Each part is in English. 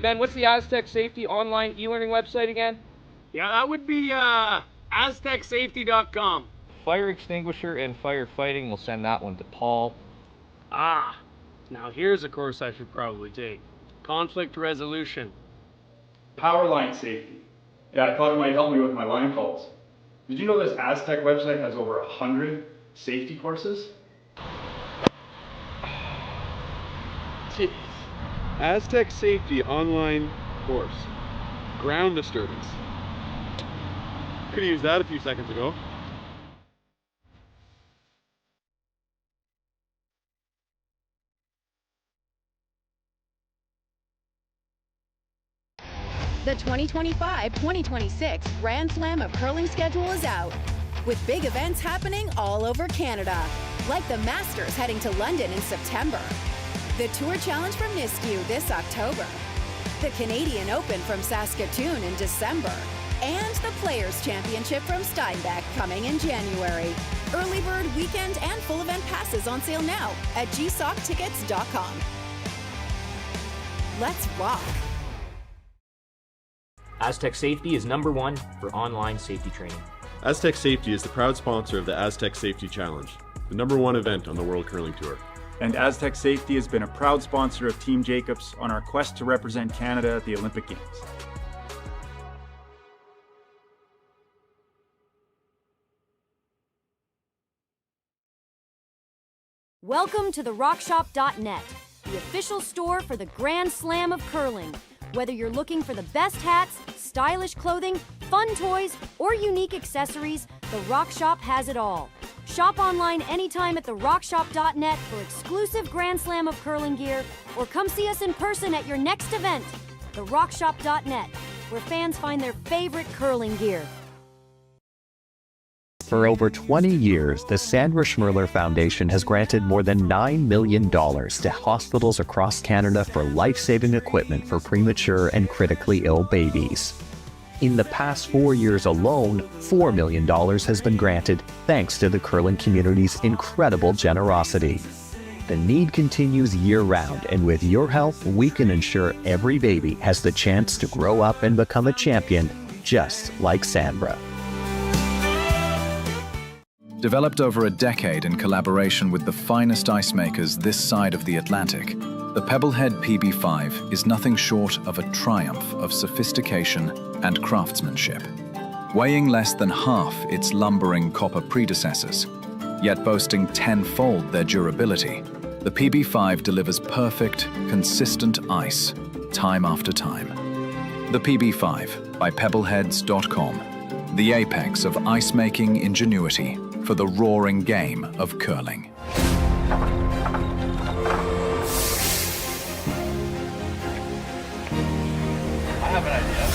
Ben, what's the Aztec Safety online e-learning website again? Yeah, that would be aztecsafety.com. Fire extinguisher and firefighting, we'll send that one to Paul. Ah, now here's a course I should probably take. Conflict resolution. Power line safety. Yeah, I thought it might help me with my line calls. Did you know this Aztec website has over 100 safety courses? Jeez. Aztec Safety online course. Ground disturbance. Could've used that a few seconds ago. The 2025-2026 Grand Slam of Curling schedule is out, with big events happening all over Canada, like the Masters heading to London in September, the Tour Challenge from Nisku this October, the Canadian Open from Saskatchewan in December, and the Players' Championship from Steinbach coming in January. Early bird weekend and full event passes on sale now at gsoctickets.com. Let's rock! Aztec Safety is #1 for online safety training. Aztec Safety is the proud sponsor of the Aztec Safety Challenge, the #1 event on the World Curling Tour. And Aztec Safety has been a proud sponsor of Team Jacobs on our quest to represent Canada at the Olympic Games. Welcome to the rockshop.net, the official store for the Grand Slam of Curling. Whether you're looking for the best hats, stylish clothing, fun toys, or unique accessories, the Rock Shop has it all. Shop online anytime at therockshop.net for exclusive Grand Slam of Curling gear, or come see us in person at your next event. Therockshop.net, where fans find their favorite curling gear. For over 20 years, the Sandra Schmirler Foundation has granted more than $9 million to hospitals across Canada for life-saving equipment for premature and critically ill babies. In the past 4 years alone, $4 million has been granted thanks to the curling community's incredible generosity. The need continues year-round, and with your help, we can ensure every baby has the chance to grow up and become a champion, just like Sandra. Developed over a decade in collaboration with the finest ice makers this side of the Atlantic, the Pebblehead PB5 is nothing short of a triumph of sophistication and craftsmanship. Weighing less than half its lumbering copper predecessors, yet boasting tenfold their durability, the PB5 delivers perfect, consistent ice, time after time. The PB5 by Pebbleheads.com, the apex of ice-making ingenuity for the roaring game of curling. I have an idea.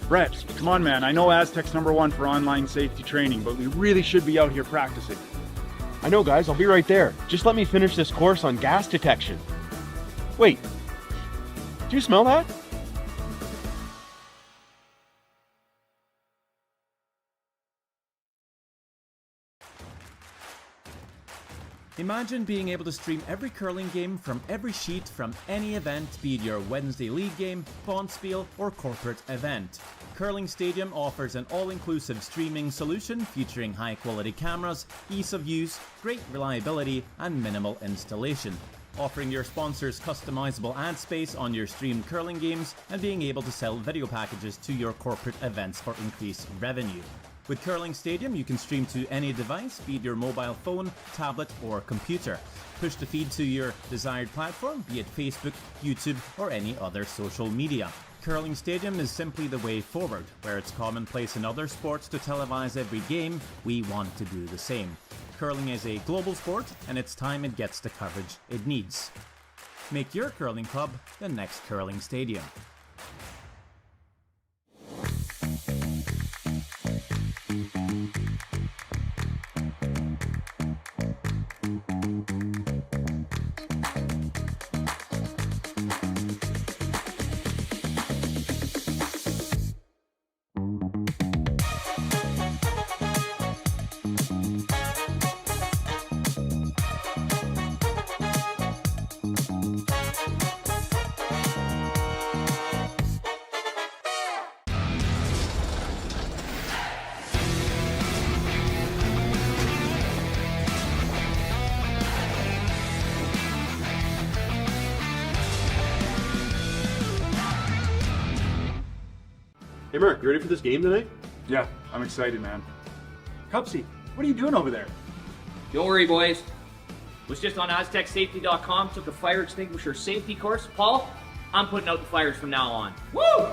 Brett, come on man, I know Aztec's #1 for online safety training, but we really should be out here practicing. I know guys, I'll be right there. Just let me finish this course on gas detection. Wait, do you smell that? Imagine being able to stream every curling game from every sheet from any event, be it your Wednesday league game, bonspiel, or corporate event. Curling Stadium offers an all-inclusive streaming solution featuring high-quality cameras, ease of use, great reliability, and minimal installation. Offering your sponsors customizable ad space on your streamed curling games and being able to sell video packages to your corporate events for increased revenue. With Curling Stadium, you can stream to any device, be it your mobile phone, tablet, or computer. Push the feed to your desired platform, be it Facebook, YouTube, or any other social media. Curling Stadium is simply the way forward. Where it's commonplace in other sports to televise every game, we want to do the same. Curling is a global sport, and it's time it gets the coverage it needs. Make your curling club the next Curling Stadium. Mark, you ready for this game tonight? Yeah, I'm excited, man. Cupsy, what are you doing over there? Don't worry, boys. Was just on AztecSafety.com, took a fire extinguisher safety course. Paul, I'm putting out the fires from now on. Woo!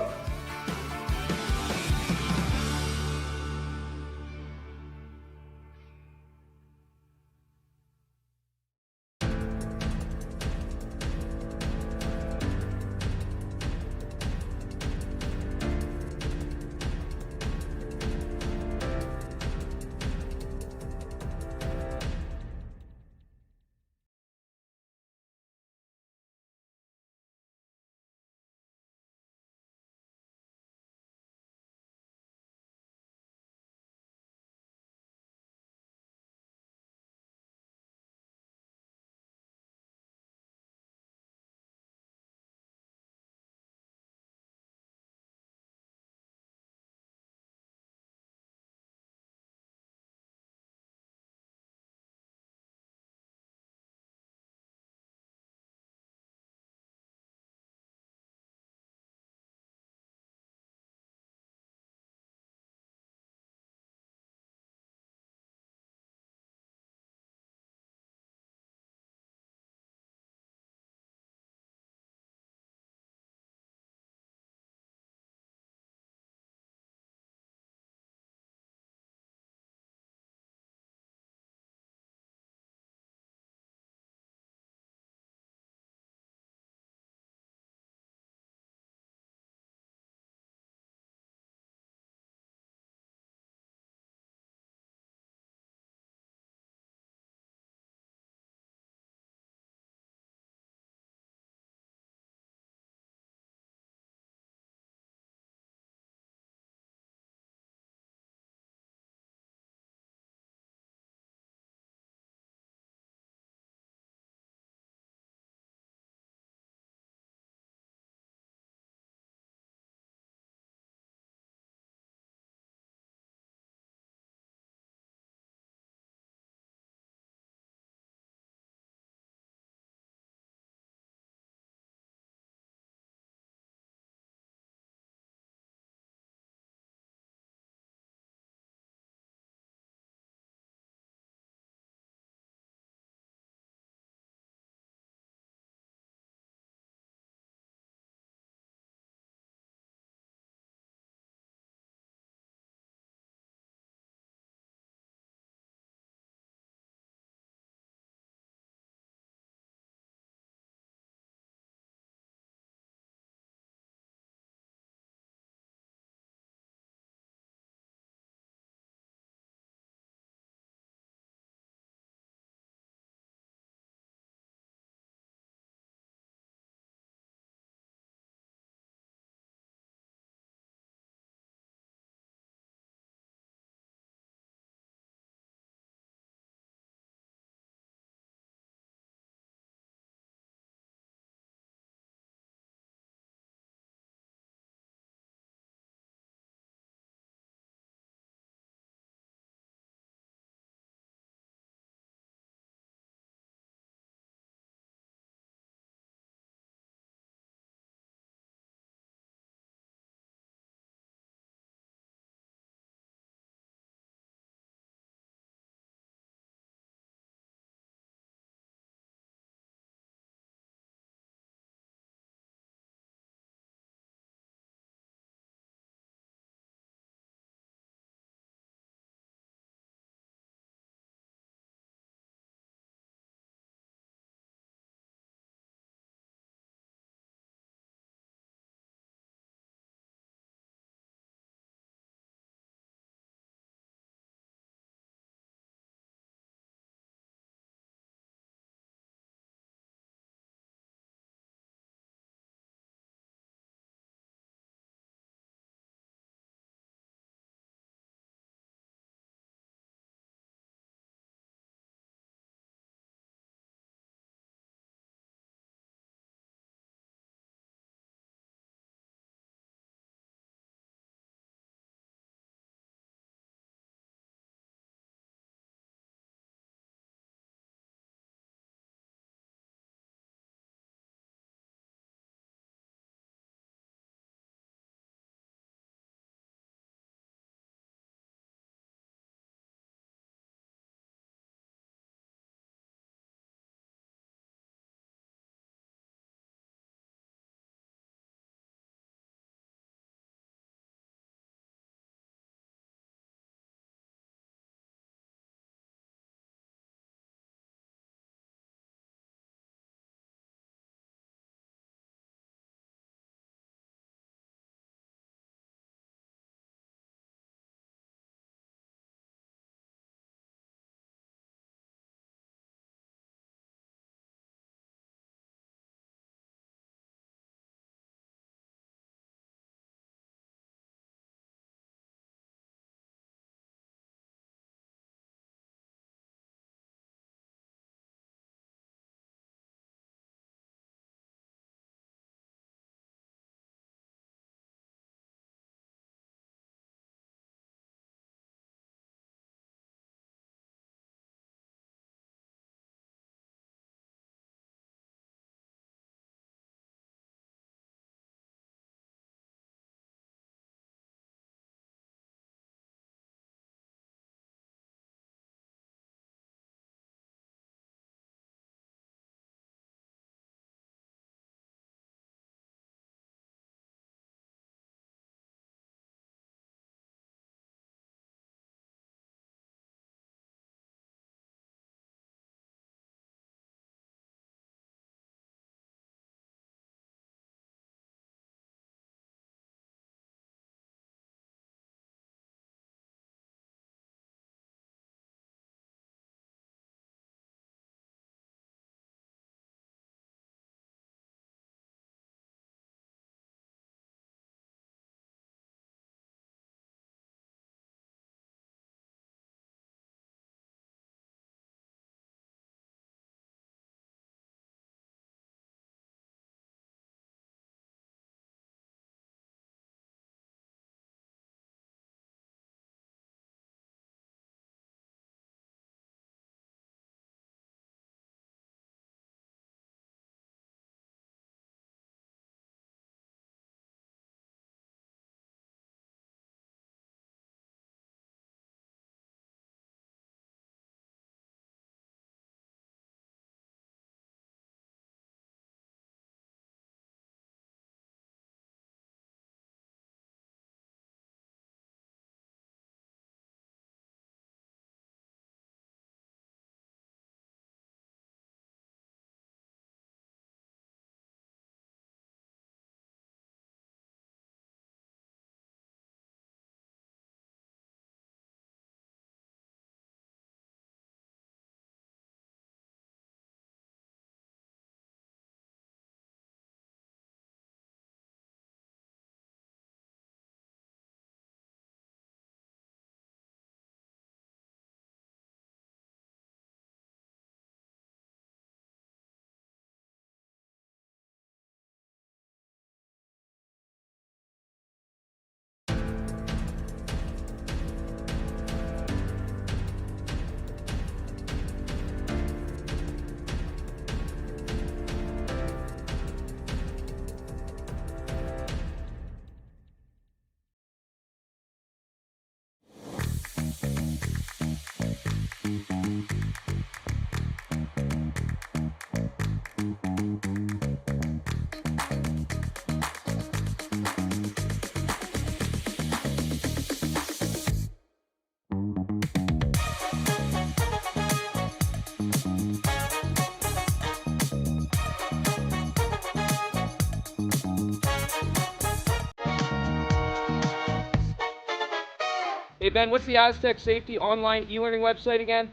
Hey Ben, what's the Aztec Safety online e-learning website again?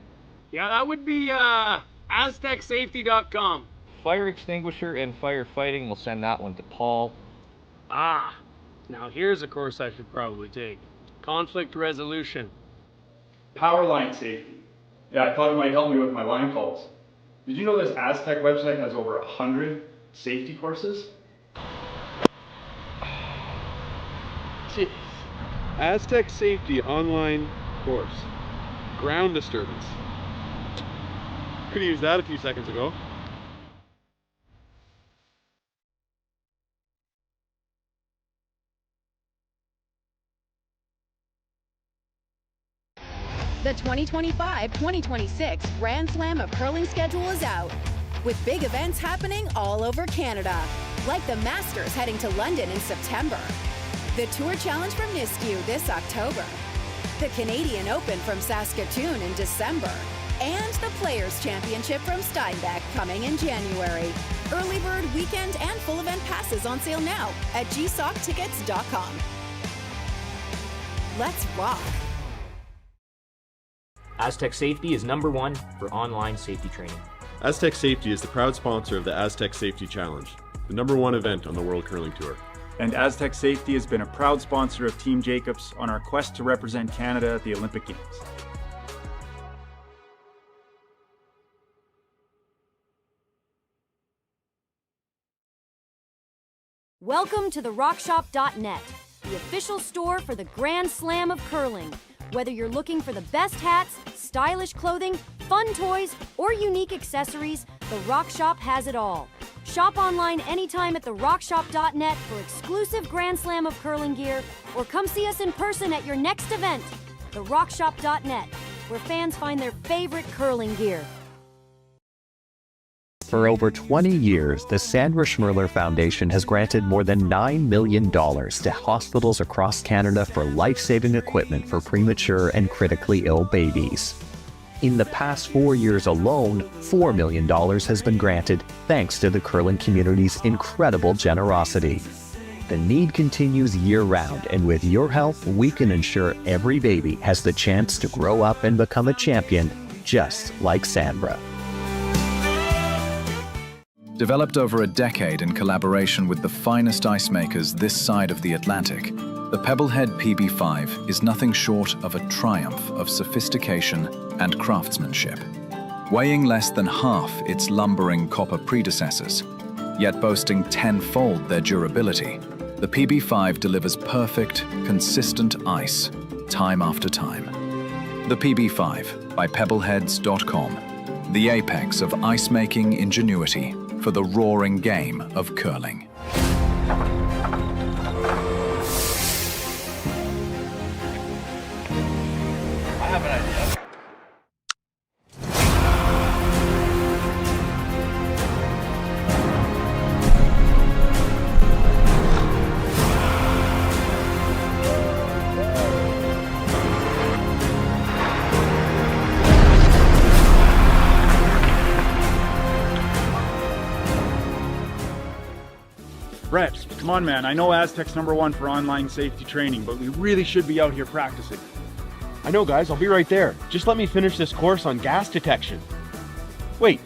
Yeah, that would be aztecsafety.com. Fire extinguisher and firefighting, we'll send that one to Paul. Now here's a course I should probably take. Conflict resolution. Power line safety. Yeah, I thought it might help me with my line calls. Did you know this Aztec website has over 100 safety courses? Jeez. Aztec Safety online course. Ground disturbance. Could have used that a few seconds ago. The 2025-2026 Grand Slam of Curling schedule is out, with big events happening all over Canada, like the Masters heading to London in September, the Tour Challenge from Nisku this October, the Canadian Open from Saskatchewan in December, and the Players' Championship from Steinbeck coming in January. Early bird weekend and full event passes on sale now at gsoctickets.com. Let's rock! Aztec Safety is #1 for online safety training. Aztec Safety is the proud sponsor of the Aztec Safety Challenge, the #1 event on the World Curling Tour. And Aztec Safety has been a proud sponsor of Team Jacobs on our quest to represent Canada at the Olympic Games. Welcome to the rockshop.net, the official store for the Grand Slam of Curling. Whether you're looking for the best hats, stylish clothing, fun toys, or unique accessories, the Rock Shop has it all. Shop online anytime at therockshop.net for exclusive Grand Slam of Curling gear, or come see us in person at your next event. Therockshop.net, where fans find their favorite curling gear. For over 20 years, the Sandra Schmirler Foundation has granted more than $9 million to hospitals across Canada for life-saving equipment for premature and critically ill babies. In the past 4 years alone, $4 million has been granted thanks to the curling community's incredible generosity. The need continues year-round, and with your help, we can ensure every baby has the chance to grow up and become a champion, just like Sandra. Developed over a decade in collaboration with the finest ice makers this side of the Atlantic, the Pebblehead PB5 is nothing short of a triumph of sophistication and craftsmanship. Weighing less than half its lumbering copper predecessors, yet boasting tenfold their durability, the PB5 delivers perfect, consistent ice, time after time. The PB5 by Pebbleheads.com, the apex of ice-making ingenuity for the roaring game of curling. I have an idea. Brett, come on man, I know Aztec's #1 for online safety training, but we really should be out here practicing. I know guys, I'll be right there. Just let me finish this course on gas detection. Wait,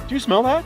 do you smell that?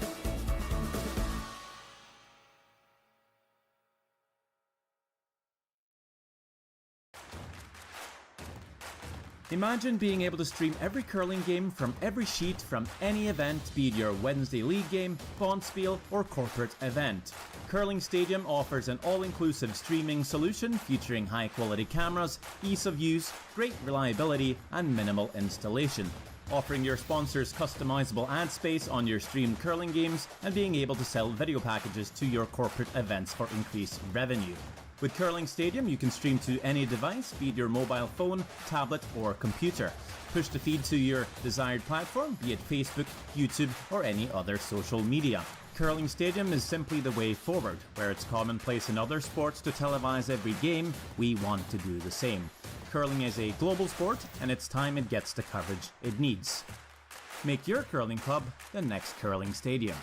Imagine being able to stream every curling game from every sheet from any event, be it your Wednesday league game, bonspiel, or corporate event. Curling Stadium offers an all-inclusive streaming solution featuring high-quality cameras, ease of use, great reliability, and minimal installation, offering your sponsors customizable ad space on your streamed curling games and being able to sell video packages to your corporate events for increased revenue. With Curling Stadium, you can stream to any device, be it your mobile phone, tablet, or computer. Push the feed to your desired platform, be it Facebook, YouTube, or any other social media. Curling Stadium is simply the way forward. Where it's commonplace in other sports to televise every game, we want to do the same. Curling is a global sport, and it's time it gets the coverage it needs. Make your curling club the next Curling Stadium.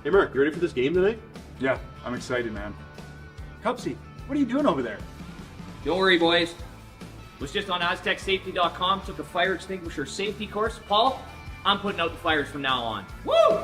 Hey Mark, you ready for this game tonight? Yeah, I'm excited, man. Cupsy, what are you doing over there? Don't worry, boys. Was just on AztecSafety.com, took a fire extinguisher safety course. Paul, I'm putting out the fires from now on. Woo!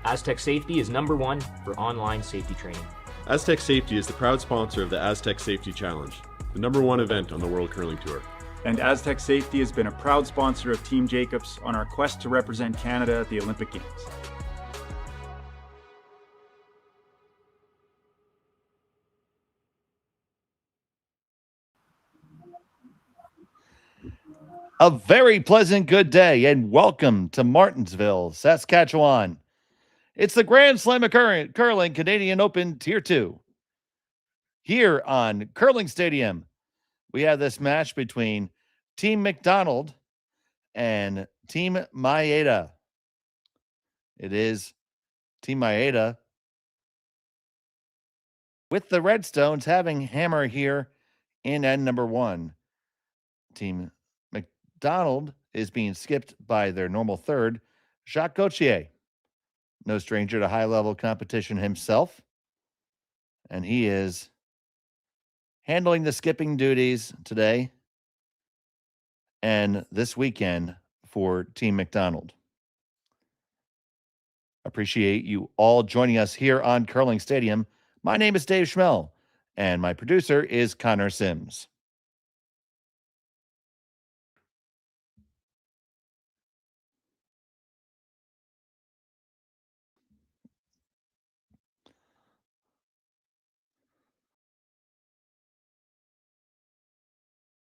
Aztec Safety is #1 for online safety training. Aztec Safety is the proud sponsor of the Aztec Safety Challenge, the #1 event on the World Curling Tour. And Aztec Safety has been a proud sponsor of Team Jacobs on our quest to represent Canada at the Olympic Games. A very pleasant good day and welcome to Martensville, Saskatchewan. It's the Grand Slam of Curling Canadian Open Tier 2. Here on Curling Stadium, we have this match between Team McDonald and Team Maeda. It is Team Maeda with the Redstones having hammer here in end #1. Team McDonald is being skipped by their normal third, Jacques Gauthier. No stranger to high-level competition himself. And he is handling the skipping duties today and this weekend for Team McDonald. Appreciate you all joining us here on Curling Stadium. My name is Dave Schmel, and my producer is Connor Sims.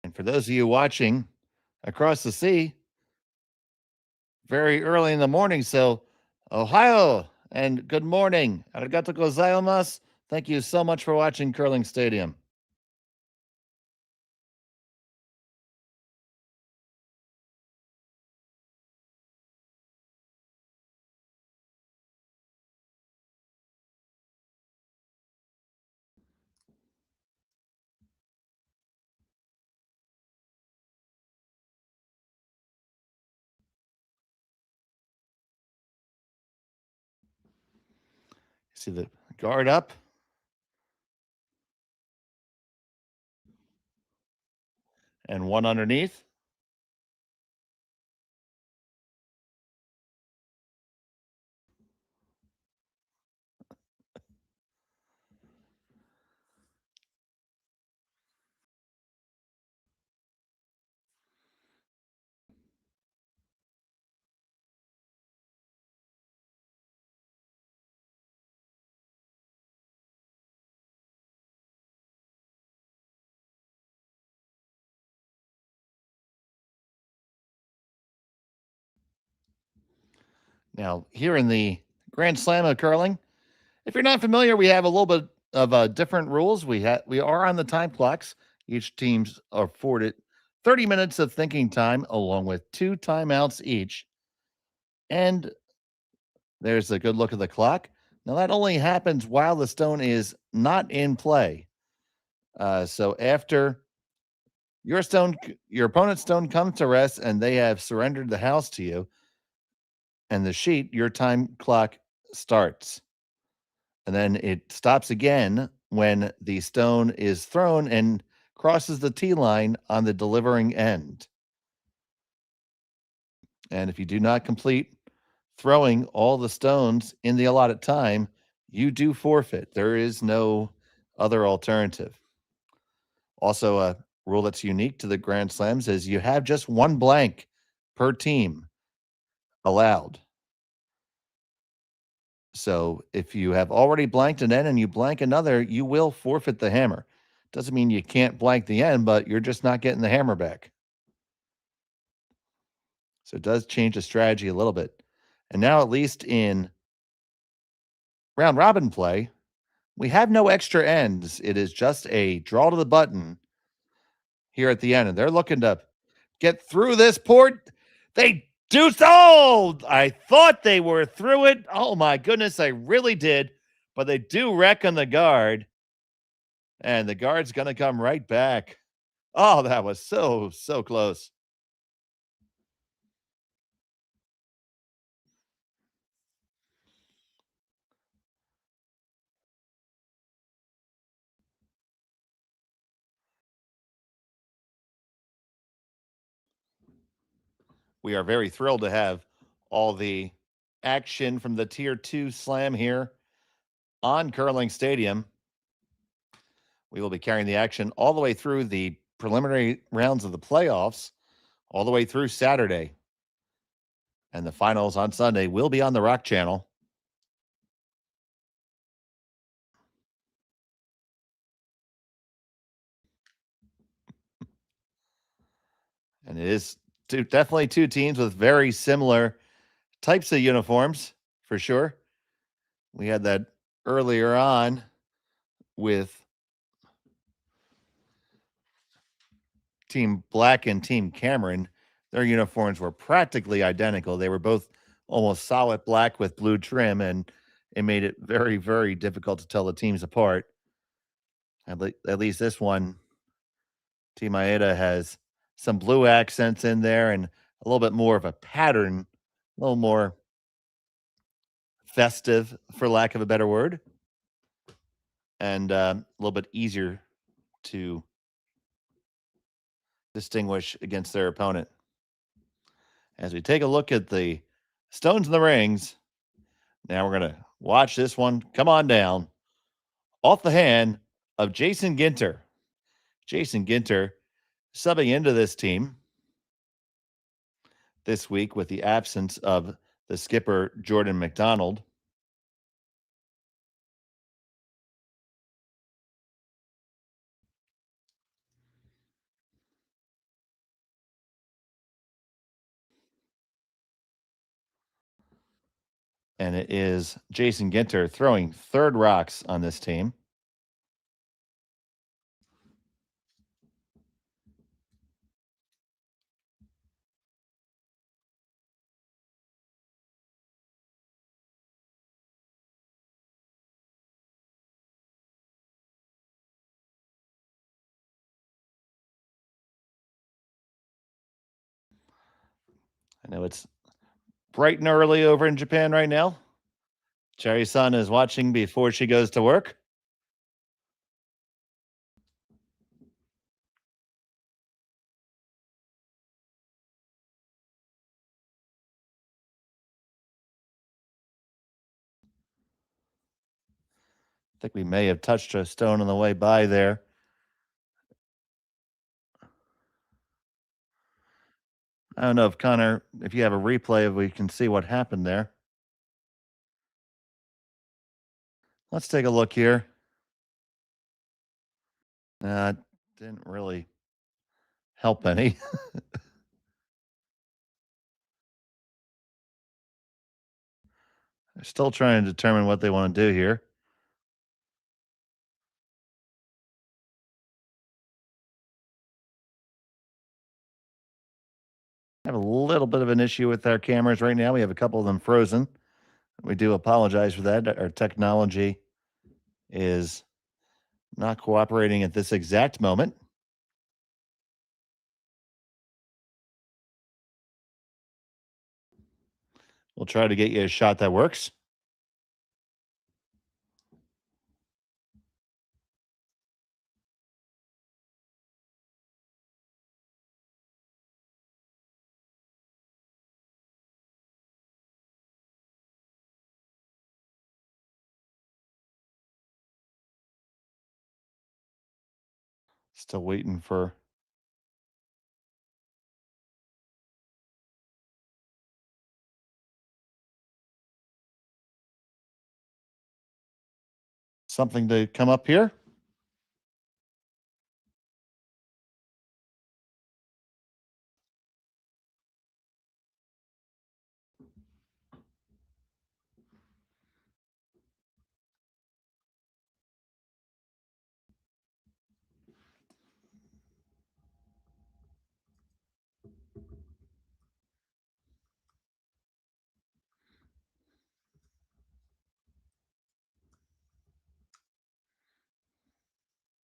And for those of you watching across the sea, very early in the morning, so Ohio and good morning. Arigato gozaimasu. Thank you so much for watching Curling Stadium. See the guard up. And one underneath. Now, here in the Grand Slam of curling, if you're not familiar, we have a little bit of different rules. We are on the time clocks. Each team's afforded 30 minutes of thinking time, along with 2 timeouts each. And there's a good look at the clock. Now, that only happens while the stone is not in play. So after your opponent's stone comes to rest and they have surrendered the house to you, and the sheet, your time clock starts. And then it stops again when the stone is thrown and crosses the tee line on the delivering end. And if you do not complete throwing all the stones in the allotted time, you do forfeit. There is no other alternative. Also, a rule that's unique to the Grand Slams is you have just one blank per team allowed. So if you have already blanked an end and you blank another, you will forfeit the hammer. Doesn't mean you can't blank the end, but you're just not getting the hammer back. So it does change the strategy a little bit. And now, at least in round robin play, we have no extra ends. It is just a draw to the button here at the end. And they're looking to get through this port. They do so. I thought they were through it. Oh, my goodness. I really did. But they do wreck on the guard. And the guard's going to come right back. Oh, that was so close. We are very thrilled to have all the action from the Tier 2 Slam here on Curling Stadium. We will be carrying the action all the way through the preliminary rounds of the playoffs, all the way through Saturday. And the finals on Sunday will be on the Rock Channel. And it is definitely two teams with very similar types of uniforms, for sure. We had that earlier on with Team Black and Team Cameron. Their uniforms were practically identical. They were both almost solid black with blue trim, and it made it very, very difficult to tell the teams apart. At least this one, Team Maeda has some blue accents in there and a little bit more of a pattern, a little more festive, for lack of a better word, and a little bit easier to distinguish against their opponent. As we take a look at the stones in the rings, now we're going to watch this one come on down off the hand of Jason Ginter. Jason Ginter subbing into this team this week with the absence of the skipper, Jordon McDonald. And it is Jason Ginter throwing third rocks on this team. I know it's bright and early over in Japan right now. Cherry-san is watching before she goes to work. I think we may have touched a stone on the way by there. I don't know if Connor, if you have a replay, we can see what happened there. Let's take a look here. Didn't really help any. They're still trying to determine what they want to do here. I have a little bit of an issue with our cameras right now. We have a couple of them frozen. We do apologize for that. Our technology is not cooperating at this exact moment. We'll try to get you a shot that works. Still waiting for something to come up here.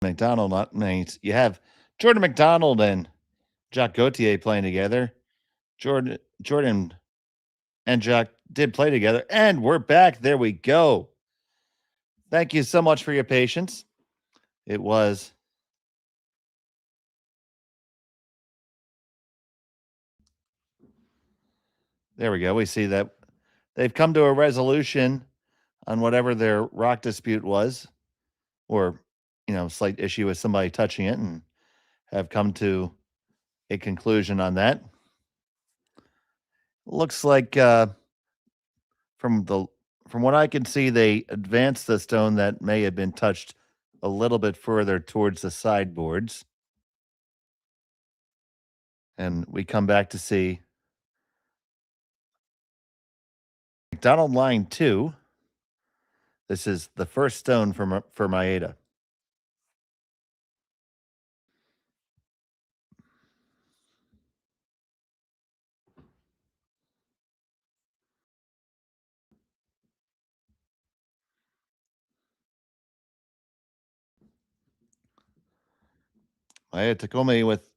McDonald, you have Jordon McDonald and Jacques Gauthier playing together. Jordon and Jacques did play together, and we're back. There we go. Thank you so much for your patience. It was there we go. We see that they've come to a resolution on whatever their rock dispute was, or, slight issue with somebody touching it, and have come to a conclusion on that. Looks like from what I can see, they advanced the stone that may have been touched a little bit further towards the sideboards. And we come back to see McDonald line 2. This is the first stone for Maeda. Maeda Takumi with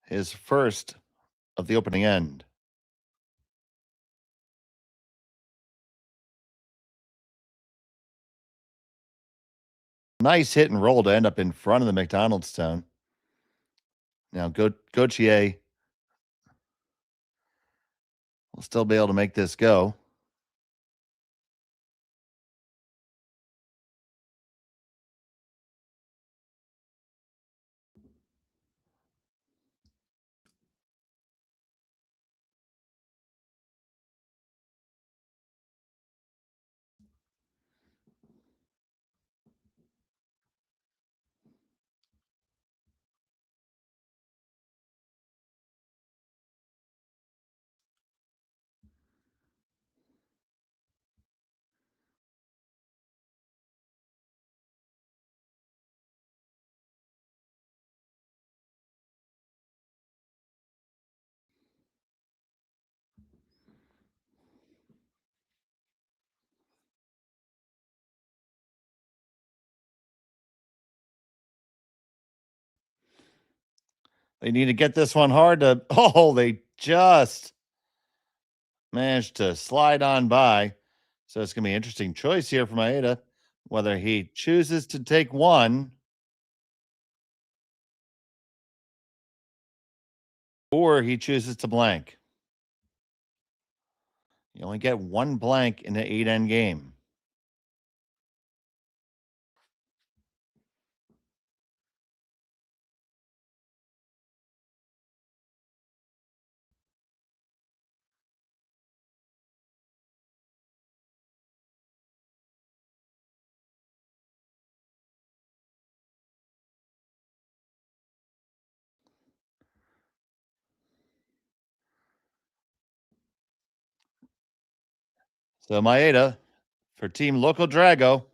his first of the opening end. Nice hit and roll to end up in front of the McDonald stone. Now Gauthier will still be able to make this go. They need to get this one hard to... Oh, they just managed to slide on by. So it's going to be an interesting choice here for Maeda, whether he chooses to take one or he chooses to blank. You only get one blank in the 8-end game. So Maeda for Team Local Drago.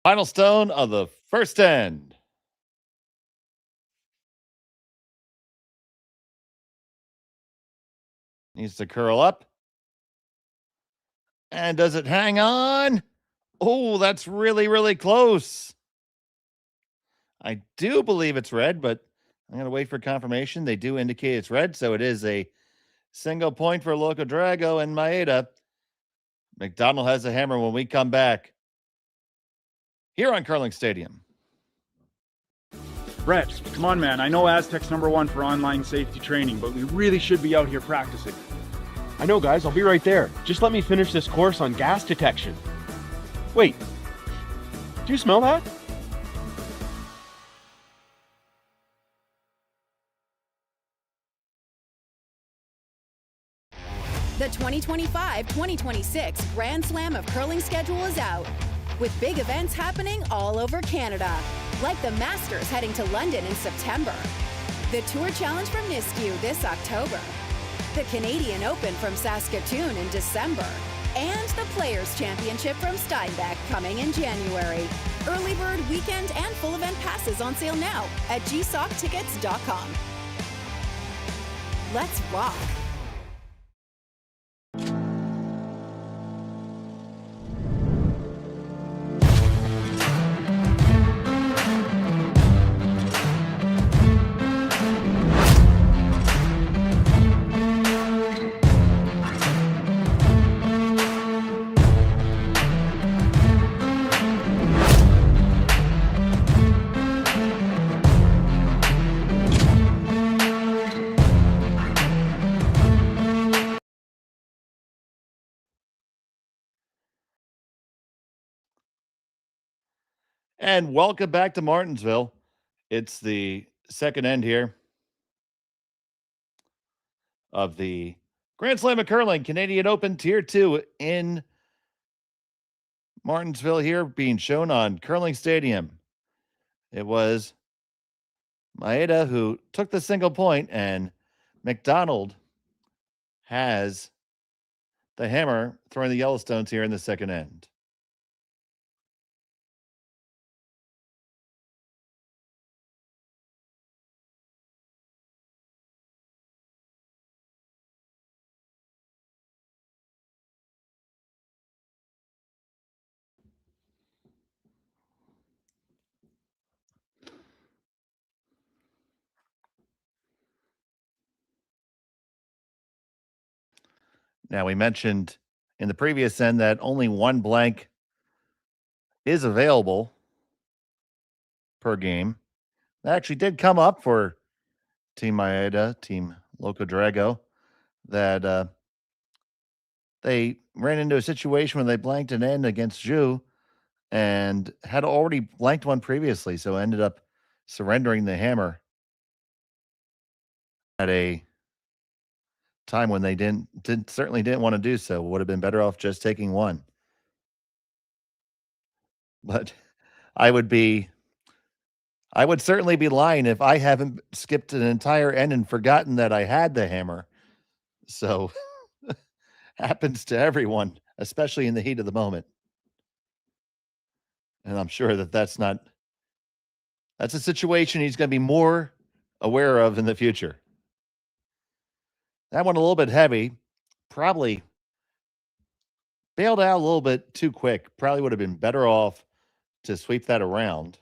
Final stone of the first end. Needs to curl up. And does it hang on? Oh, that's really, really close. I do believe it's red, but I'm going to wait for confirmation. They do indicate it's red, so it is a single point for Local Drago and Maeda. McDonald has a hammer when we come back here on Curling Stadium. Brett, come on, man. I know Aztec's #1 for online safety training, but we really should be out here practicing. I know, guys. I'll be right there. Just let me finish this course on gas detection. Wait. Do you smell that? The 2025-2026 Grand Slam of Curling schedule is out, with big events happening all over Canada, like the Masters heading to London in September, the Tour Challenge from Nisku this October, the Canadian Open from Saskatchewan in December, and the Players' Championship from Steinbeck coming in January. Early bird weekend and full event passes on sale now at gsoctickets.com. Let's rock! And welcome back to Martensville. It's the second end here of the Grand Slam of Curling Canadian Open Tier 2 in Martensville here, being shown on Curling Stadium. It was Maeda who took the single point, and McDonald has the hammer throwing the Yellowstones here in the second end. Now, we mentioned in the previous end that only one blank is available per game. That actually did come up for Team Maeda, Team Loco Drago, that they ran into a situation where they blanked an end against Ju and had already blanked one previously, so ended up surrendering the hammer at a time when they certainly didn't want to do so. Would have been better off just taking one. But I would certainly be lying if I haven't skipped an entire end and forgotten that I had the hammer. So happens to everyone, especially in the heat of the moment. And I'm sure that's a situation he's going to be more aware of in the future. That one a little bit heavy, probably bailed out a little bit too quick. Probably would have been better off to sweep that around.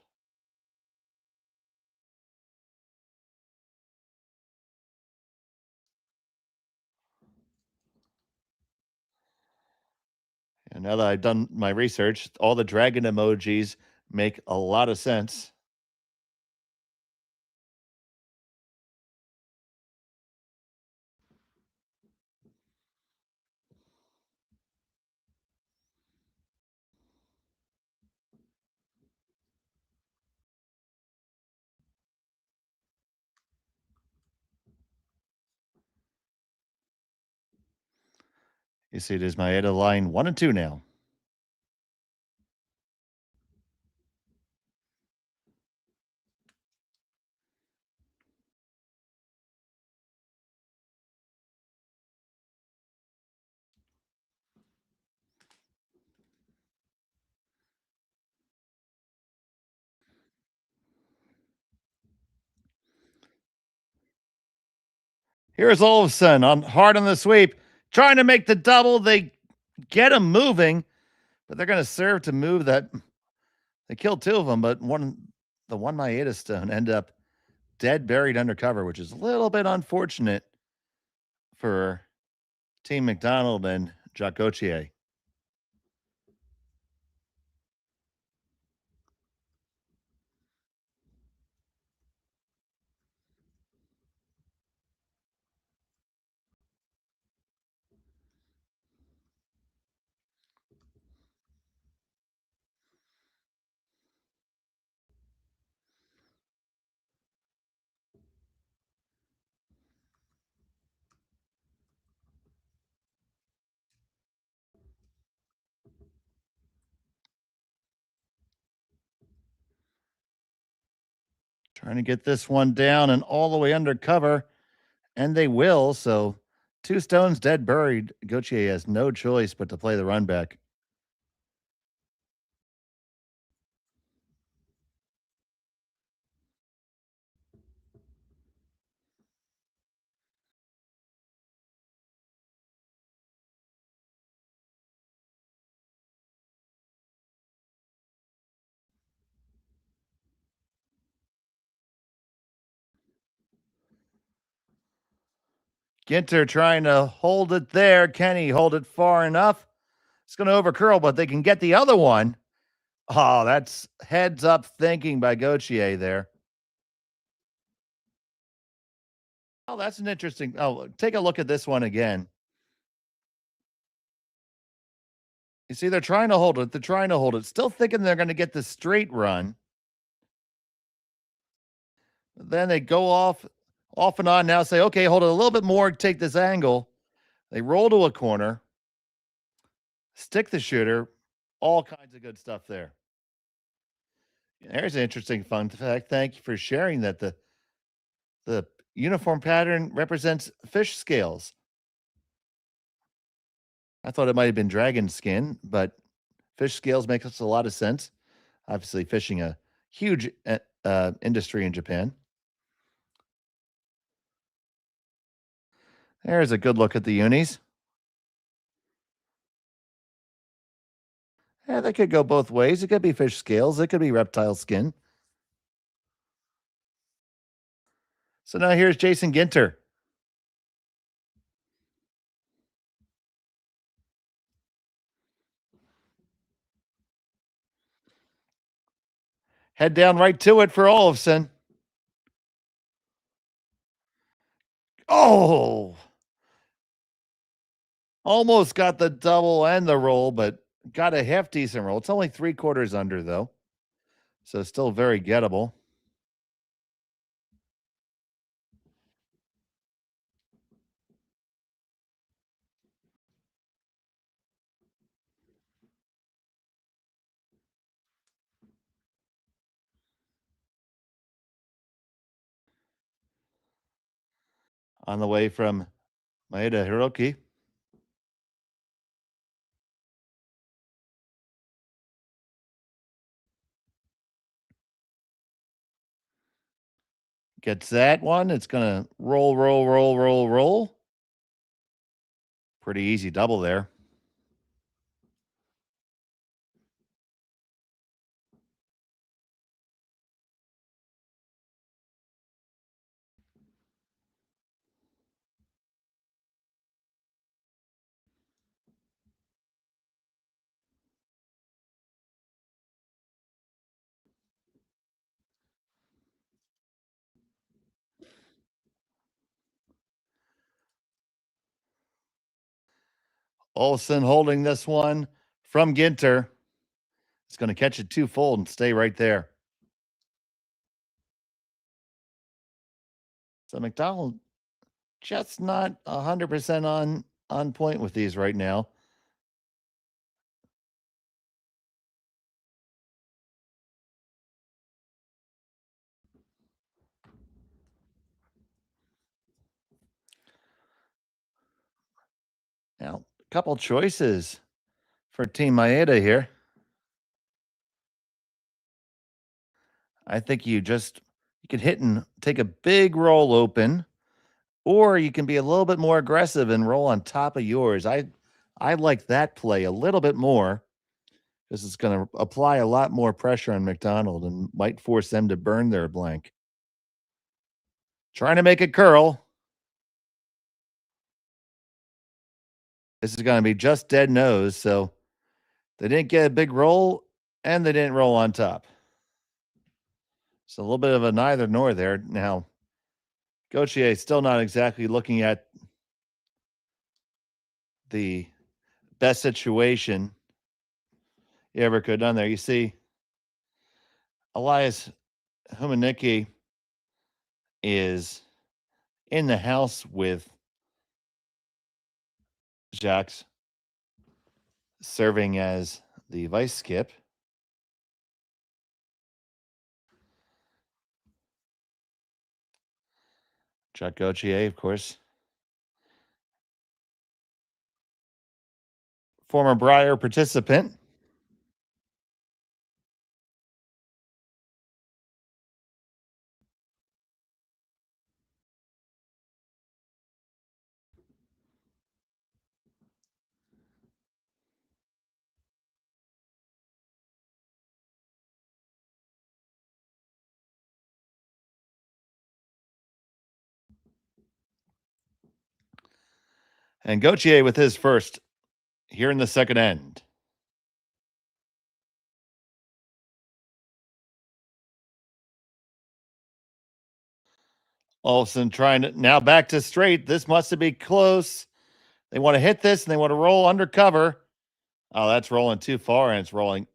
And now that I've done my research, all the dragon emojis make a lot of sense. You see, it is Maeda line 1 and 2 now. Here's Olofsson on hard on the sweep, trying to make the double. They get him moving, but they're going to serve to move that. They killed two of them, but the one Maeda stone ended up dead buried under cover, which is a little bit unfortunate for Team McDonald and Jacques Gauthier. Trying to get this one down and all the way under cover, and they will. So 2 stones dead buried. Gauthier has no choice but to play the run back. Ginter trying to hold it there. Can he hold it far enough? It's going to overcurl, but they can get the other one. Oh, that's heads up thinking by Gauthier there. Oh, that's an interesting. Oh, take a look at this one again. You see, they're trying to hold it. They're trying to hold it. Still thinking they're going to get the straight run. Then they go off and on now, say, okay, hold it a little bit more, take this angle. They roll to a corner, stick the shooter, all kinds of good stuff there. There's an interesting fun fact. Thank you for sharing that. The uniform pattern represents fish scales. I thought it might have been dragon skin, but fish scales makes a lot of sense. Obviously, fishing a huge industry in Japan. There's a good look at the unis. Yeah, that could go both ways. It could be fish scales. It could be reptile skin. So now here's Jason Ginter. Head down right to it for Olofsson. Oh! Almost got the double and the roll, but got a half decent roll. It's only 3/4 under, though. So still very gettable. On the way from Maeda Hiroki. Gets that one. It's going to roll, roll, roll, roll, roll. Pretty easy double there. Olsen holding this one from Ginter. It's going to catch it twofold and stay right there. So McDonald just not 100% on point with these right now. Now, a couple choices for Team Maeda here. I think you can hit and take a big roll open, or you can be a little bit more aggressive and roll on top of yours. I like that play a little bit more because it's going to apply a lot more pressure on McDonald and might force them to burn their blank. Trying to make it curl. This is going to be just dead nose, so they didn't get a big roll, and they didn't roll on top. So a little bit of a neither nor there. Now, Gauthier still not exactly looking at the best situation he ever could have done there. You see, Elias Humanicki is in the house with Jacques, serving as the vice skip. Jacques Gauthier, of course. Former Brier participant. And Gauthier with his first here in the second end. Olsen trying to now back to straight. This must be close. They want to hit this and they want to roll under cover. Oh, that's rolling too far, and it's rolling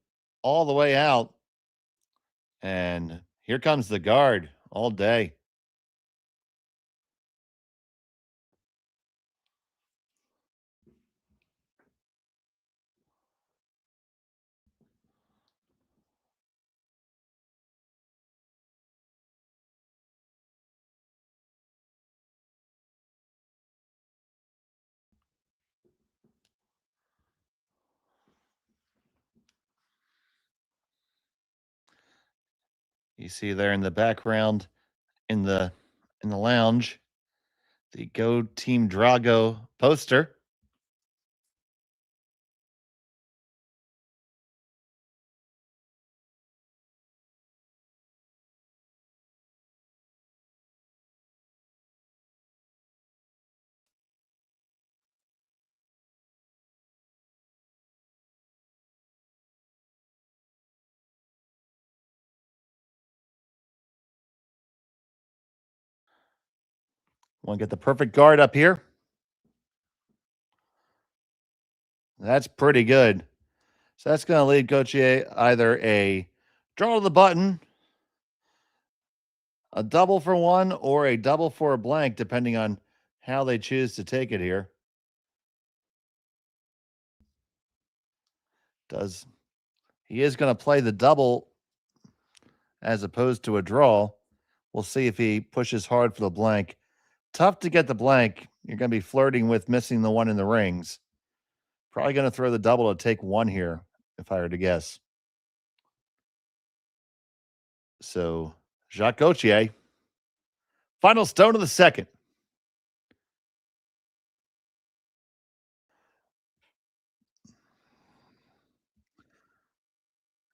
all the way out. And here comes the guard all day. You see there in the background in the lounge, the Go Team Drago poster. Want to get the perfect guard up here. That's pretty good. So that's going to lead Gauthier either a draw to the button, a double for one, or a double for a blank, depending on how they choose to take it here. He is going to play the double as opposed to a draw. We'll see if he pushes hard for the blank. Tough to get the blank. You're going to be flirting with missing the one in the rings. Probably going to throw the double to take one here, if I were to guess. So, Jacques Gauthier, final stone of the second.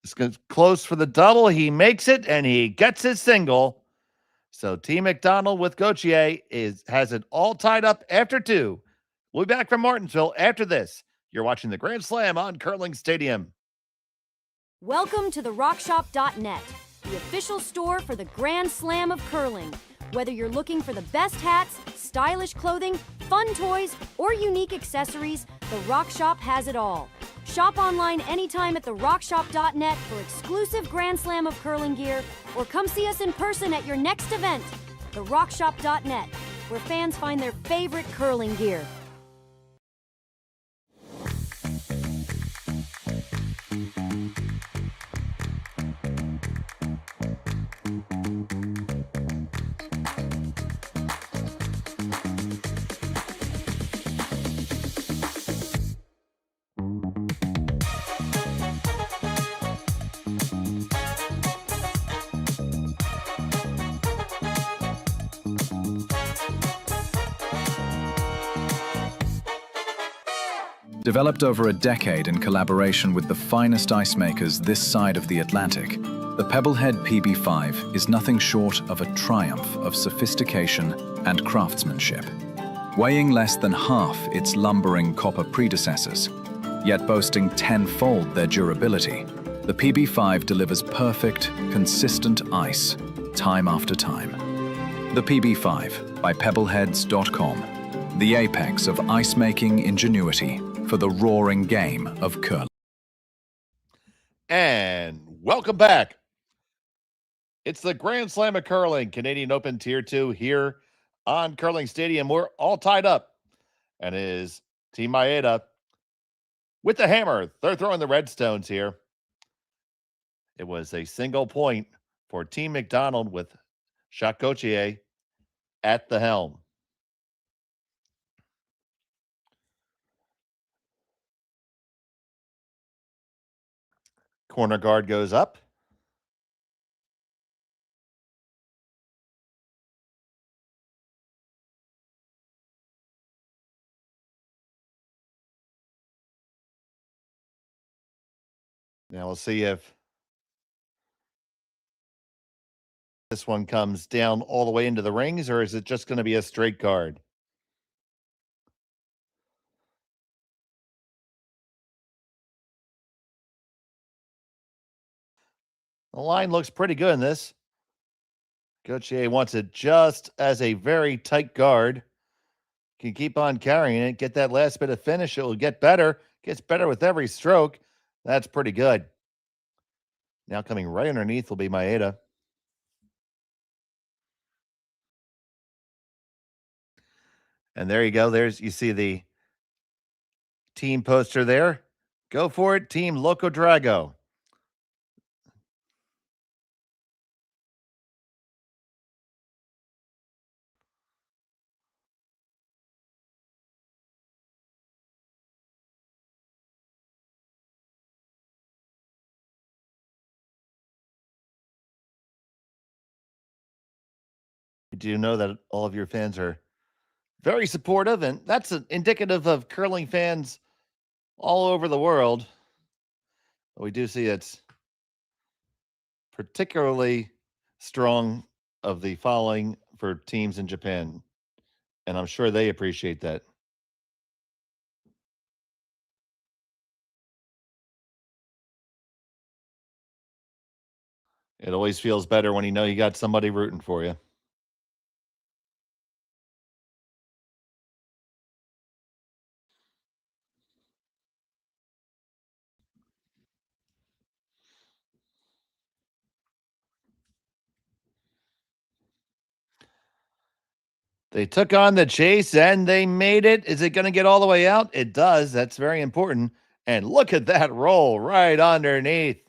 It's close for the double. He makes it, and he gets his single. So Team McDonald with Gauthier has it all tied up after two. We'll be back from Martensville after this. You're watching the Grand Slam on Curling Stadium. Welcome to the RockShop.net, the official store for the Grand Slam of Curling. Whether you're looking for the best hats, stylish clothing, fun toys, or unique accessories, the Rock Shop has it all. Shop online anytime at therockshop.net for exclusive Grand Slam of Curling gear, or come see us in person at your next event. Therockshop.net, where fans find their favorite curling gear. Developed over a decade in collaboration with the finest ice makers this side of the Atlantic, the Pebblehead PB5 is nothing short of a triumph of sophistication and craftsmanship. Weighing less than half its lumbering copper predecessors, yet boasting tenfold their durability, the PB5 delivers perfect, consistent ice time after time. The PB5 by Pebbleheads.com, the apex of ice-making ingenuity for the roaring game of curling. And welcome back. It's the Grand Slam of Curling, Canadian Open Tier 2 here on Curling Stadium. We're all tied up. And it is Team Maeda with the hammer. They're throwing the redstones here. It was a single point for Team McDonald with Jacques Gauthier at the helm. Corner guard goes up. Now we'll see if this one comes down all the way into the rings, or is it just going to be a straight guard? The line looks pretty good in this. Gauthier wants it just as a very tight guard. Can keep on carrying it, get that last bit of finish. It will get better. Gets better with every stroke. That's pretty good. Now coming right underneath will be Maeda. And there you go. You see the team poster there. Go for it, Team Loco Drago. I do know that all of your fans are very supportive, and that's indicative of curling fans all over the world. But we do see it's particularly strong of the following for teams in Japan, and I'm sure they appreciate that. It always feels better when you know you got somebody rooting for you. They took on the chase and they made it. Is it going to get all the way out? It does. That's very important. And look at that roll right underneath.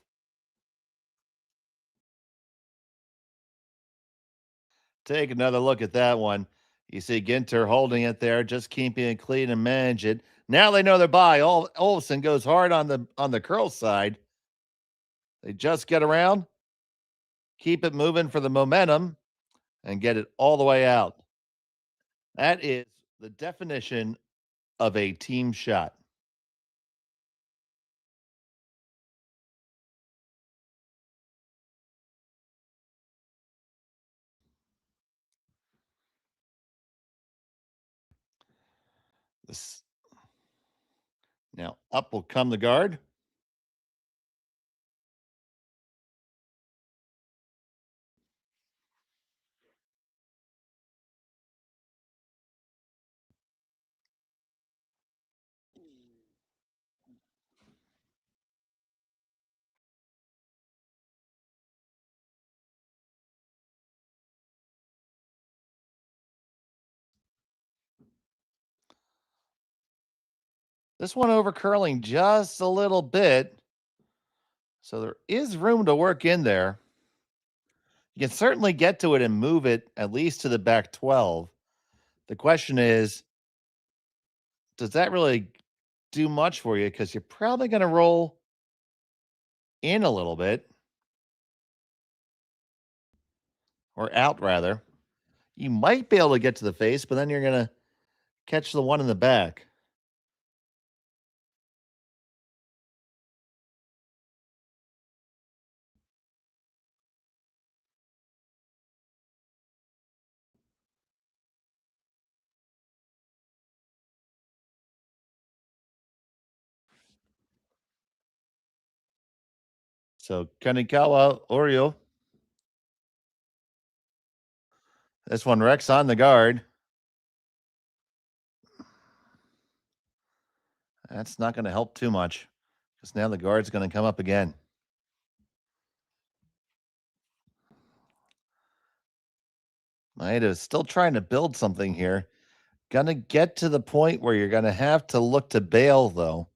Take another look at that one. You see Ginter holding it there, just keeping it clean and manage it. Now they know they're by. Olsen goes hard on the curl side. They just get around, keep it moving for the momentum, and get it all the way out. That is the definition of a team shot. Now up will come the guard. This one over curling just a little bit. So there is room to work in there. You can certainly get to it and move it at least to the back 12. The question is, does that really do much for you? Because you're probably going to roll in a little bit. Or out, rather. You might be able to get to the face, but then you're going to catch the one in the back. So Kanikawa Oreo. This one wrecks on the guard. That's not going to help too much because now the guard's going to come up again. Maeda is still trying to build something here. Going to get to the point where you're going to have to look to bail, though.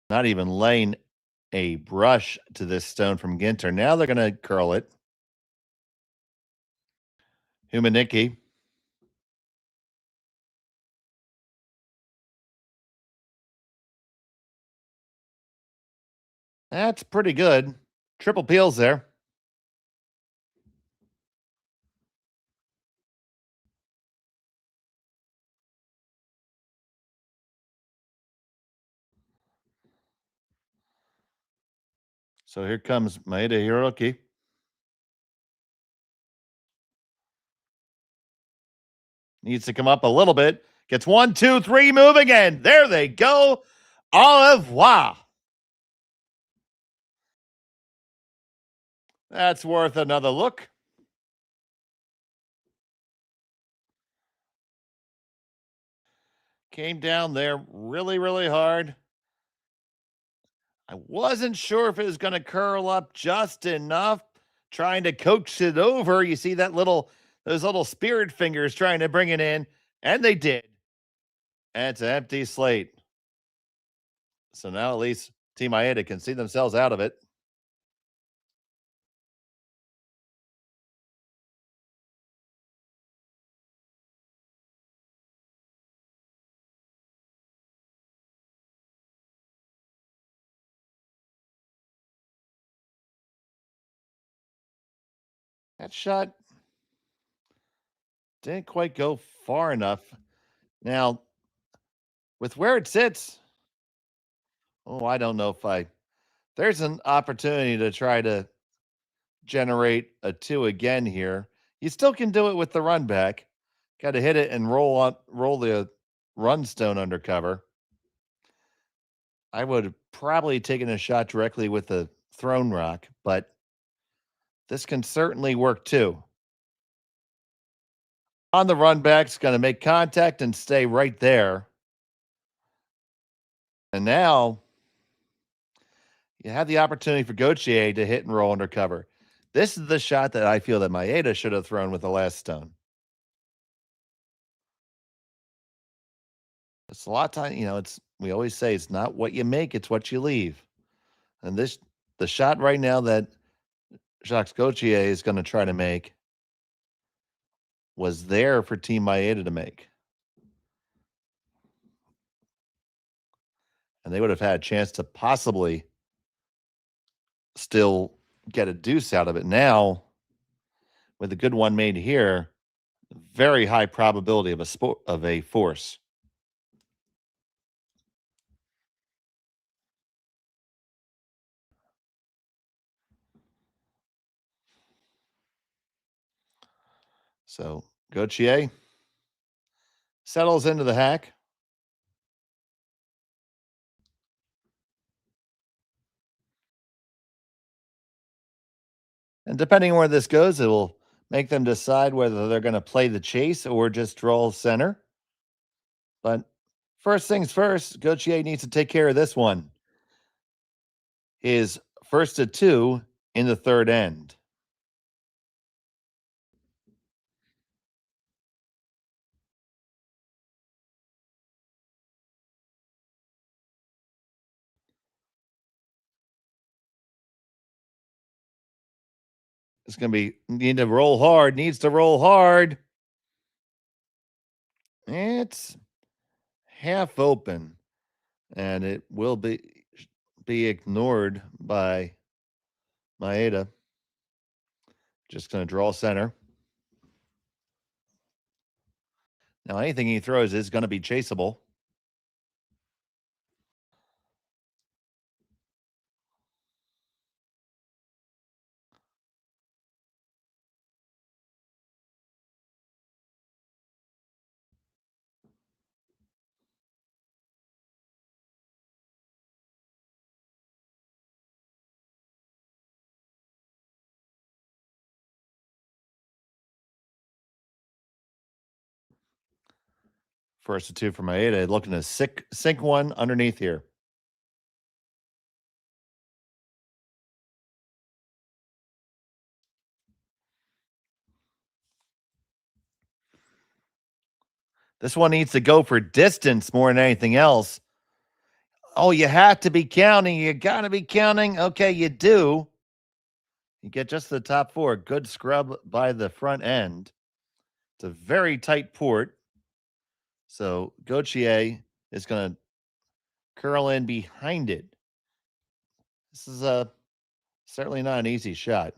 Not even laying a brush to this stone from Ginter. Now they're going to curl it. Humaniki. That's pretty good. Triple peels there. So here comes Maeda Hiroki. Needs to come up a little bit. Gets 1, 2, 3, move again. There they go. Au revoir. That's worth another look. came down there really, really hard. I wasn't sure if it was going to curl up just enough, trying to coax it over. You see those little spirit fingers trying to bring it in, and they did. And it's an empty slate. So now at least Team Maeda can see themselves out of it. That shot didn't quite go far enough. Now, with where it sits, I don't know if there's an opportunity to try to generate a 2 again here. You still can do it with the run back. Got to hit it and roll the run stone under cover. I would have probably taken a shot directly with the thrown rock, but this can certainly work too. On the run back, it's going to make contact and stay right there. And now you have the opportunity for Gauthier to hit and roll under cover. This is the shot that I feel that Maeda should have thrown with the last stone. It's a lot of time, we always say it's not what you make, it's what you leave. And the shot right now that Jacques Gauthier is going to try to make was there for Team Maeda to make. And they would have had a chance to possibly still get a deuce out of it. Now, with a good one made here, very high probability of a force. So Gauthier settles into the hack. And depending on where this goes, it will make them decide whether they're going to play the chase or just draw center. But first things first, Gauthier needs to take care of this one. His first to 2 in the third end. It's going to needs to roll hard. It's half open, and it will be ignored by Maeda. Just going to draw center. Now, anything he throws is going to be chaseable. First to 2 for Maeda, looking to sink one underneath here. This one needs to go for distance more than anything else. Oh, you have to be counting. You got to be counting. Okay, you do. You get just the top 4. Good scrub by the front end. It's a very tight port. So Gauthier is going to curl in behind it. This is certainly not an easy shot.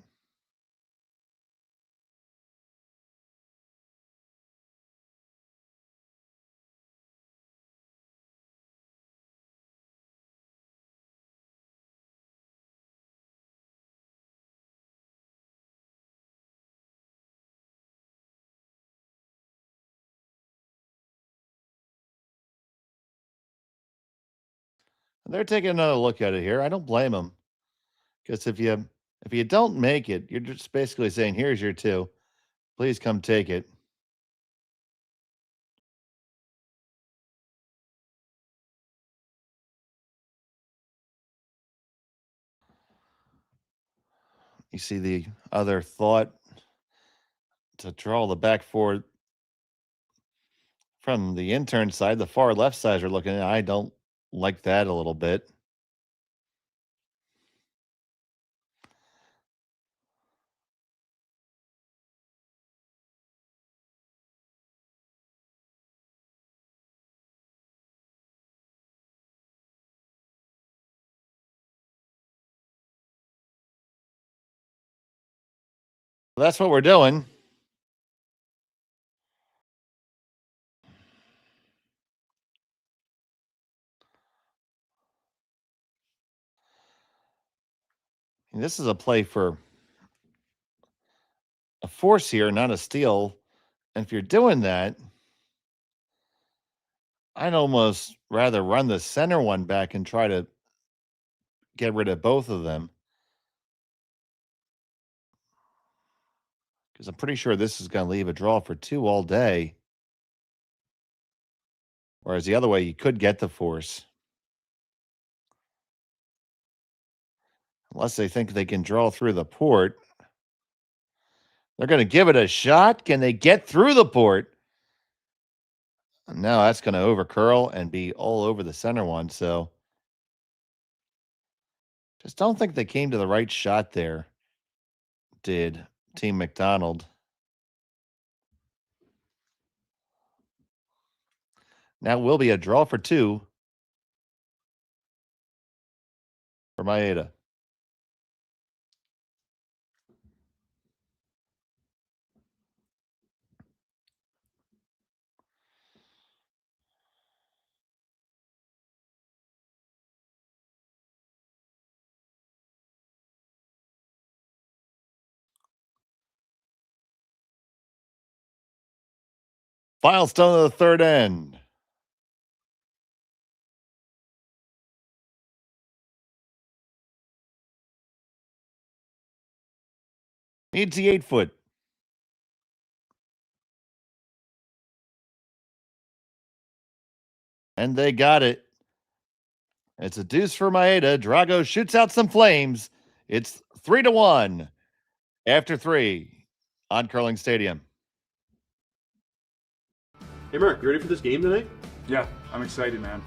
They're taking another look at it here. I don't blame them, because if you don't make it, you're just basically saying, "Here's your 2. Please come take it." You see the other thought to draw the back four from the intern side. The far left sides are looking at. I don't like that a little bit. That's what we're doing. And this is a play for a force here, not a steal. And if you're doing that, I'd almost rather run the center one back and try to get rid of both of them. Because I'm pretty sure this is going to leave a draw for 2 all day. Whereas the other way, you could get the force. Unless they think they can draw through the port. They're going to give it a shot. Can they get through the port? No, that's going to overcurl and be all over the center one. So just don't think they came to the right shot there, did Team McDonald. Now will be a draw for 2 for Maeda. Final stone of the third end. Needs the 8-foot. And they got it. It's a deuce for Maeda. Drago shoots out some flames. It's 3-1 after 3 on Curling Stadium. Hey, Mark, you ready for this game tonight? Yeah, I'm excited, man.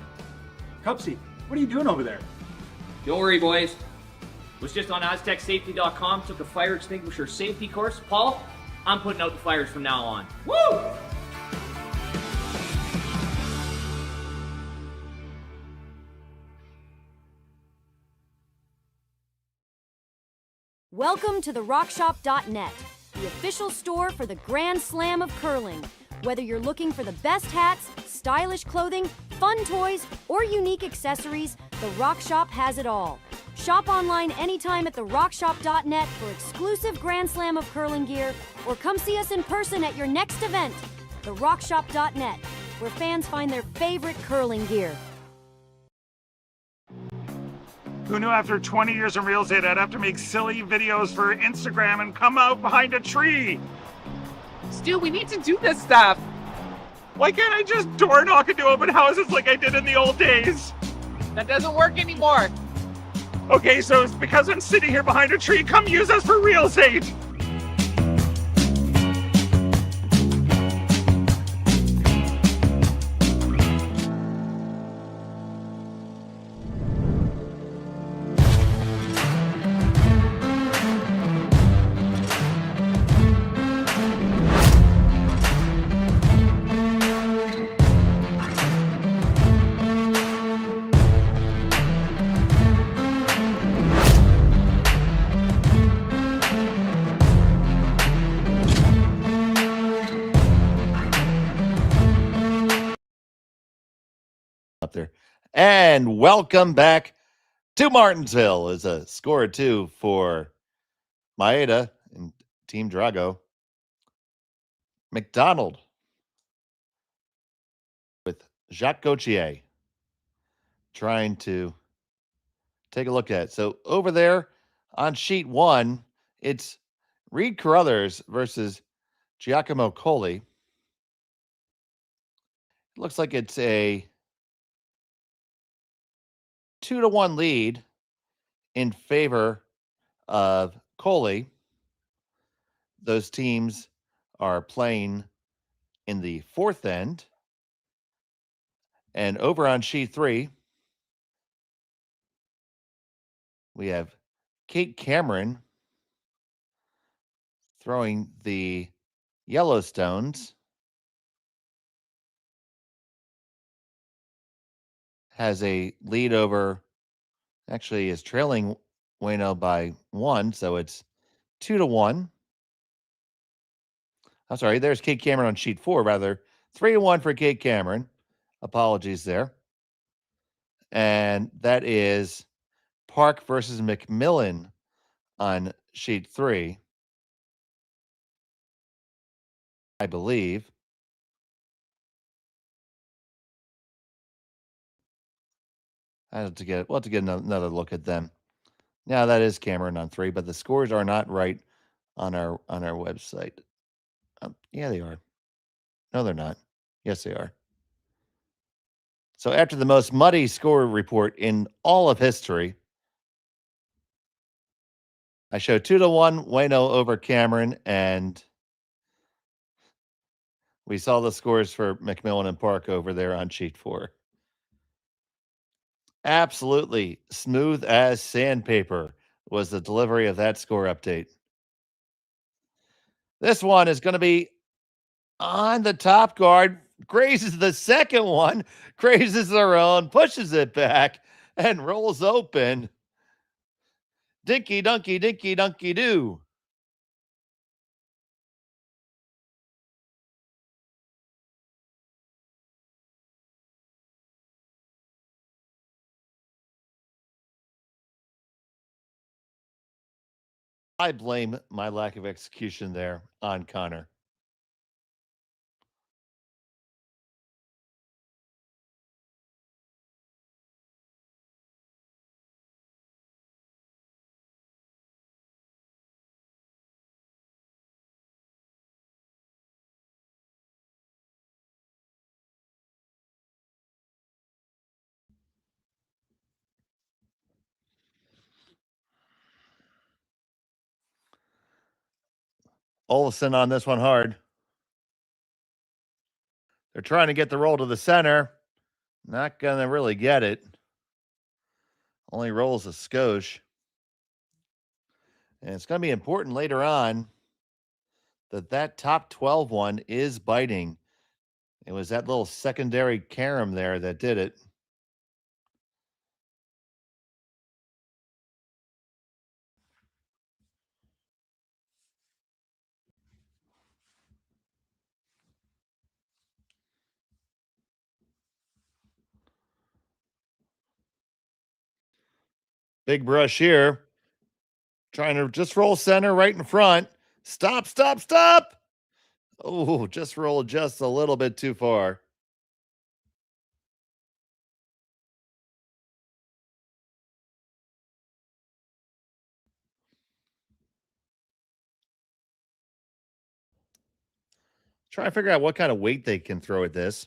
Cupsy, what are you doing over there? Don't worry, boys. Was just on AztecSafety.com, took a fire extinguisher safety course. Paul, I'm putting out the fires from now on. Woo! Welcome to the RockShop.net, the official store for the Grand Slam of curling. Whether you're looking for the best hats, stylish clothing, fun toys, or unique accessories, the Rock Shop has it all. Shop online anytime at therockshop.net for exclusive Grand Slam of curling gear, or come see us in person at your next event. Therockshop.net, where fans find their favorite curling gear. Who knew after 20 years in real estate I'd have to make silly videos for Instagram and come out behind a tree? Stu, we need to do this stuff. Why can't I just door knock into open houses like I did in the old days? That doesn't work anymore. Okay, so it's because I'm sitting here behind a tree. Come use us for real estate. Up there. And welcome back to Martensville as a score 2 for Maeda and Team Drago. McDonald with Jacques Gauthier trying to take a look at it. So over there on sheet 1, it's Reed Carruthers versus Giacomo Colli. It looks like it's a 2-1 lead in favor of Coley. Those teams are playing in the fourth end. And over on sheet 3, we have Kate Cameron throwing the Yellowstones. Has a lead over, actually is trailing Wayno by 1, so it's 2-1. I'm sorry, there's Kate Cameron on sheet 4, rather. 3-1 for Kate Cameron. Apologies there. And that is Park versus McMillan on sheet 3, I believe. We'll have to get another look at them. Now that is Cameron on 3, but the scores are not right on our website. Yeah, they are. No, they're not. Yes, they are. So after the most muddy score report in all of history, I show 2-1 Wayno over Cameron, and we saw the scores for McMillan and Park over there on sheet 4. Absolutely smooth as sandpaper was the delivery of that score update. This one is going to be on the top guard, grazes the second one, grazes their own, pushes it back, and rolls open. Dinky dunky, dinky dunky doo. I blame my lack of execution there on Connor. Olsen on this one hard. They're trying to get the roll to the center. Not going to really get it. Only rolls a skosh. And it's going to be important later on that top 12 one is biting. It was that little secondary carom there that did it. Big brush here. Trying to just roll center right in front. Stop, stop, stop. Oh, just rolled just a little bit too far. Try to figure out what kind of weight they can throw at this.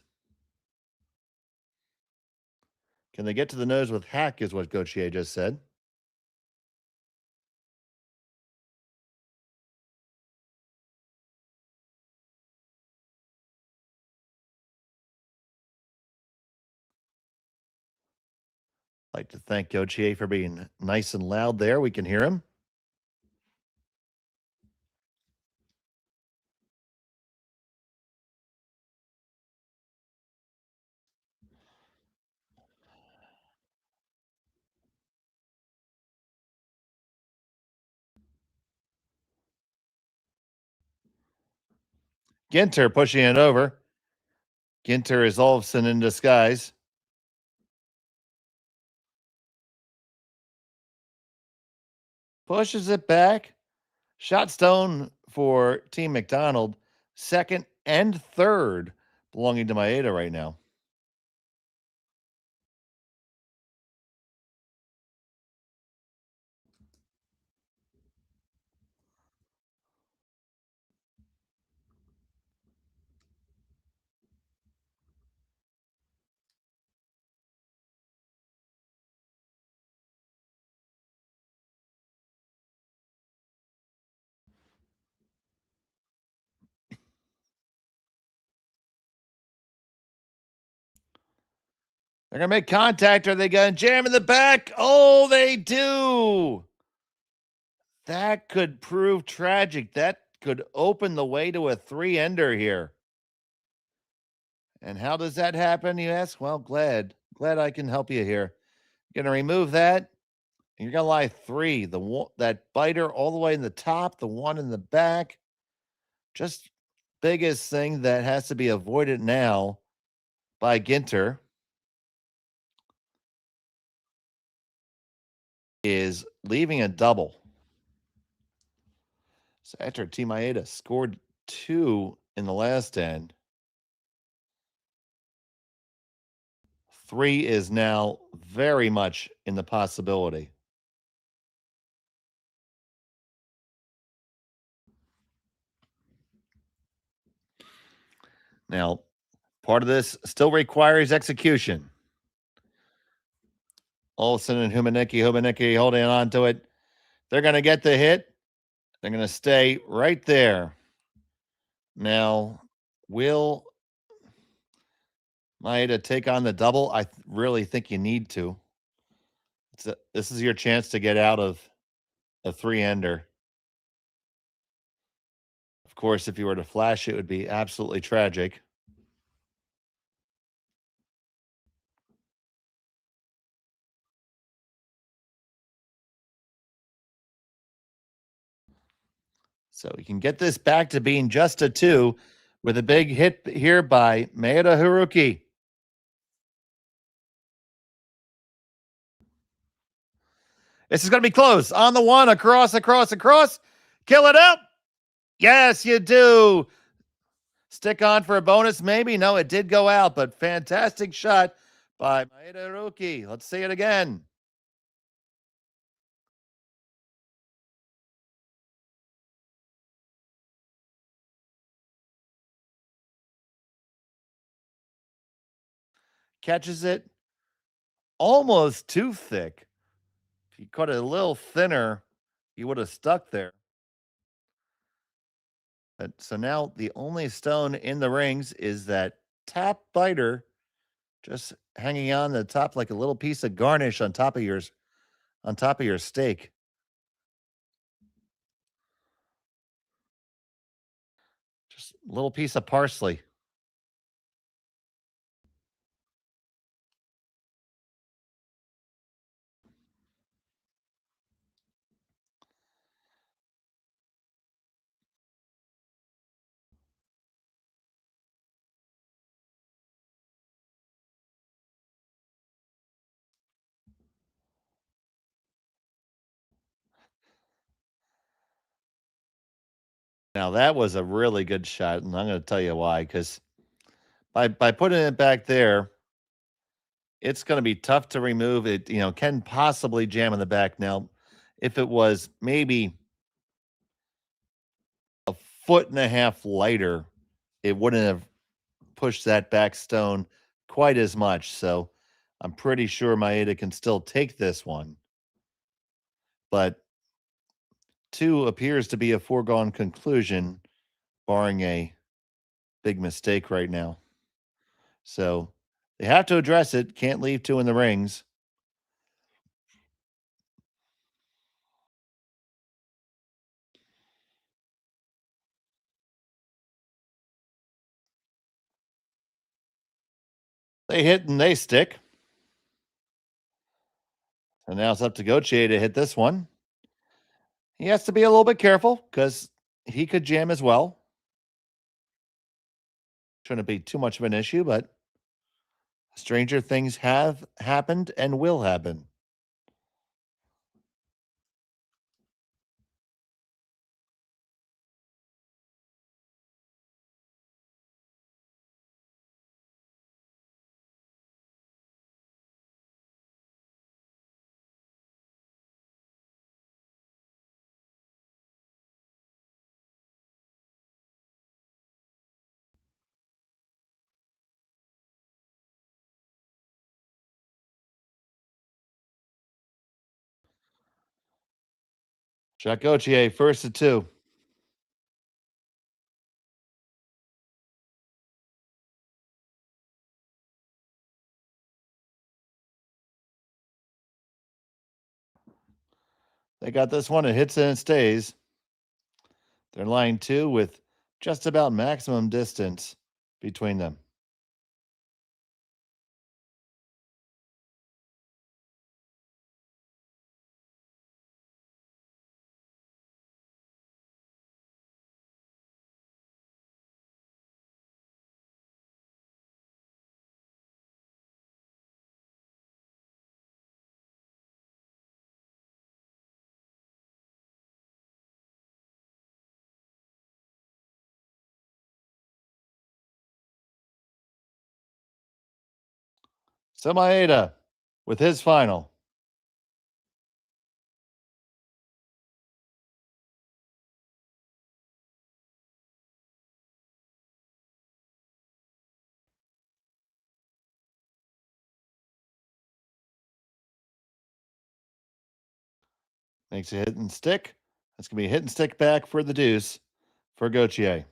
Can they get to the nose with hack, is what Gauthier just said. I'd like to thank Gauthier for being nice and loud there. We can hear him. Ginter pushing it over. Ginter is Olofsson in disguise. Pushes it back. Shot stone for Team McDonald. Second and third belonging to Maeda right now. They're going to make contact. Are they going to jam in the back? Oh, they do. That could prove tragic. That could open the way to a 3-ender here. And how does that happen, you ask? Well, glad I can help you here. Going to remove that. And you're going to lie 3. That biter all the way in the top, the one in the back. Just biggest thing that has to be avoided now by Ginter is leaving a double. So after Maeda scored 2 in the last end, 3 is now very much in the possibility. Now, part of this still requires execution. Olsen and Humanecki holding on to it. They're going to get the hit. They're going to stay right there. Now, will Maeda take on the double? I really think you need to. This is your chance to get out of a 3-ender. Of course, if you were to flash, it would be absolutely tragic. So we can get this back to being just a 2 with a big hit here by Maeda Haruki. This is going to be close. On the 1, across. Kill it up. Yes, you do. Stick on for a bonus, maybe. No, it did go out, but fantastic shot by Maeda Haruki. Let's see it again. Catches it almost too thick. If you cut it a little thinner, you would have stuck there. So now the only stone in the rings is that top biter just hanging on the top like a little piece of garnish on top of your steak. Just a little piece of parsley. Now that was a really good shot, and I'm going to tell you why. Because by putting it back there, it's going to be tough to remove. It can possibly jam in the back. Now, if it was maybe a 1.5 feet lighter, it wouldn't have pushed that back stone quite as much. So I'm pretty sure Maeda can still take this one. But 2 appears to be a foregone conclusion, barring a big mistake right now. So they have to address it. Can't leave 2 in the rings. They hit and they stick. And now it's up to Gauthier to hit this one. He has to be a little bit careful because he could jam as well. Shouldn't be too much of an issue, but stranger things have happened and will happen. Jacques Gauthier, first to 2. They got this one. It hits and it stays. They're line 2 with just about maximum distance between them. So Maeda with his final. Makes a hit and stick. That's going to be a hit and stick back for the deuce for Gauthier.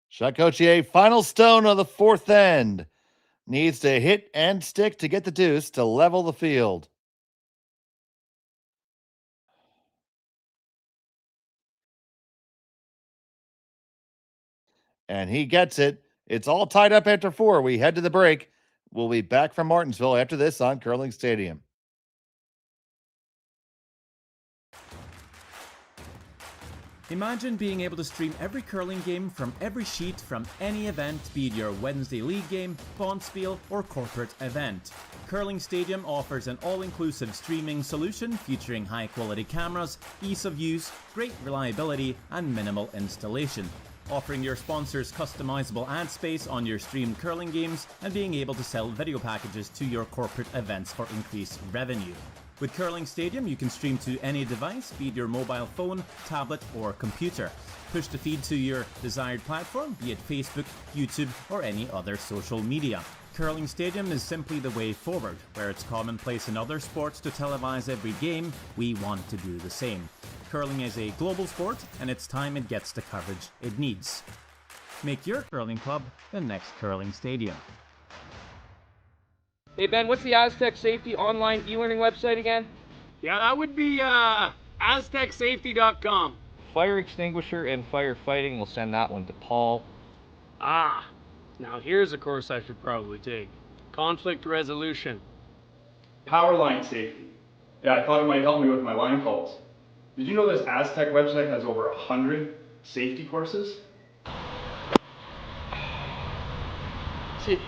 Shot Gauthier, final stone of the fourth end. Needs to hit and stick to get the deuce to level the field. And he gets it. It's all tied up after 4. We head to the break. We'll be back from Martensville after this on Curling Stadium. Imagine being able to stream every curling game from every sheet from any event, be it your Wednesday league game, bonspiel, or corporate event. Curling Stadium offers an all-inclusive streaming solution featuring high-quality cameras, ease of use, great reliability, and minimal installation. Offering your sponsors customizable ad space on your streamed curling games and being able to sell video packages to your corporate events for increased revenue. With Curling Stadium, you can stream to any device, be it your mobile phone, tablet, or computer. Push the feed to your desired platform, be it Facebook, YouTube, or any other social media. Curling Stadium is simply the way forward. Where it's commonplace in other sports to televise every game, we want to do the same. Curling is a global sport, and it's time it gets the coverage it needs. Make your curling club the next Curling Stadium. Hey Ben, what's the Aztec Safety online e-learning website again? Yeah, that would be aztecsafety.com. Fire extinguisher and firefighting, we'll send that one to Paul. Now here's a course I should probably take. Conflict resolution. Power line safety. Yeah, I thought it might help me with my line calls. Did you know this Aztec website has over 100 safety courses? Jeez.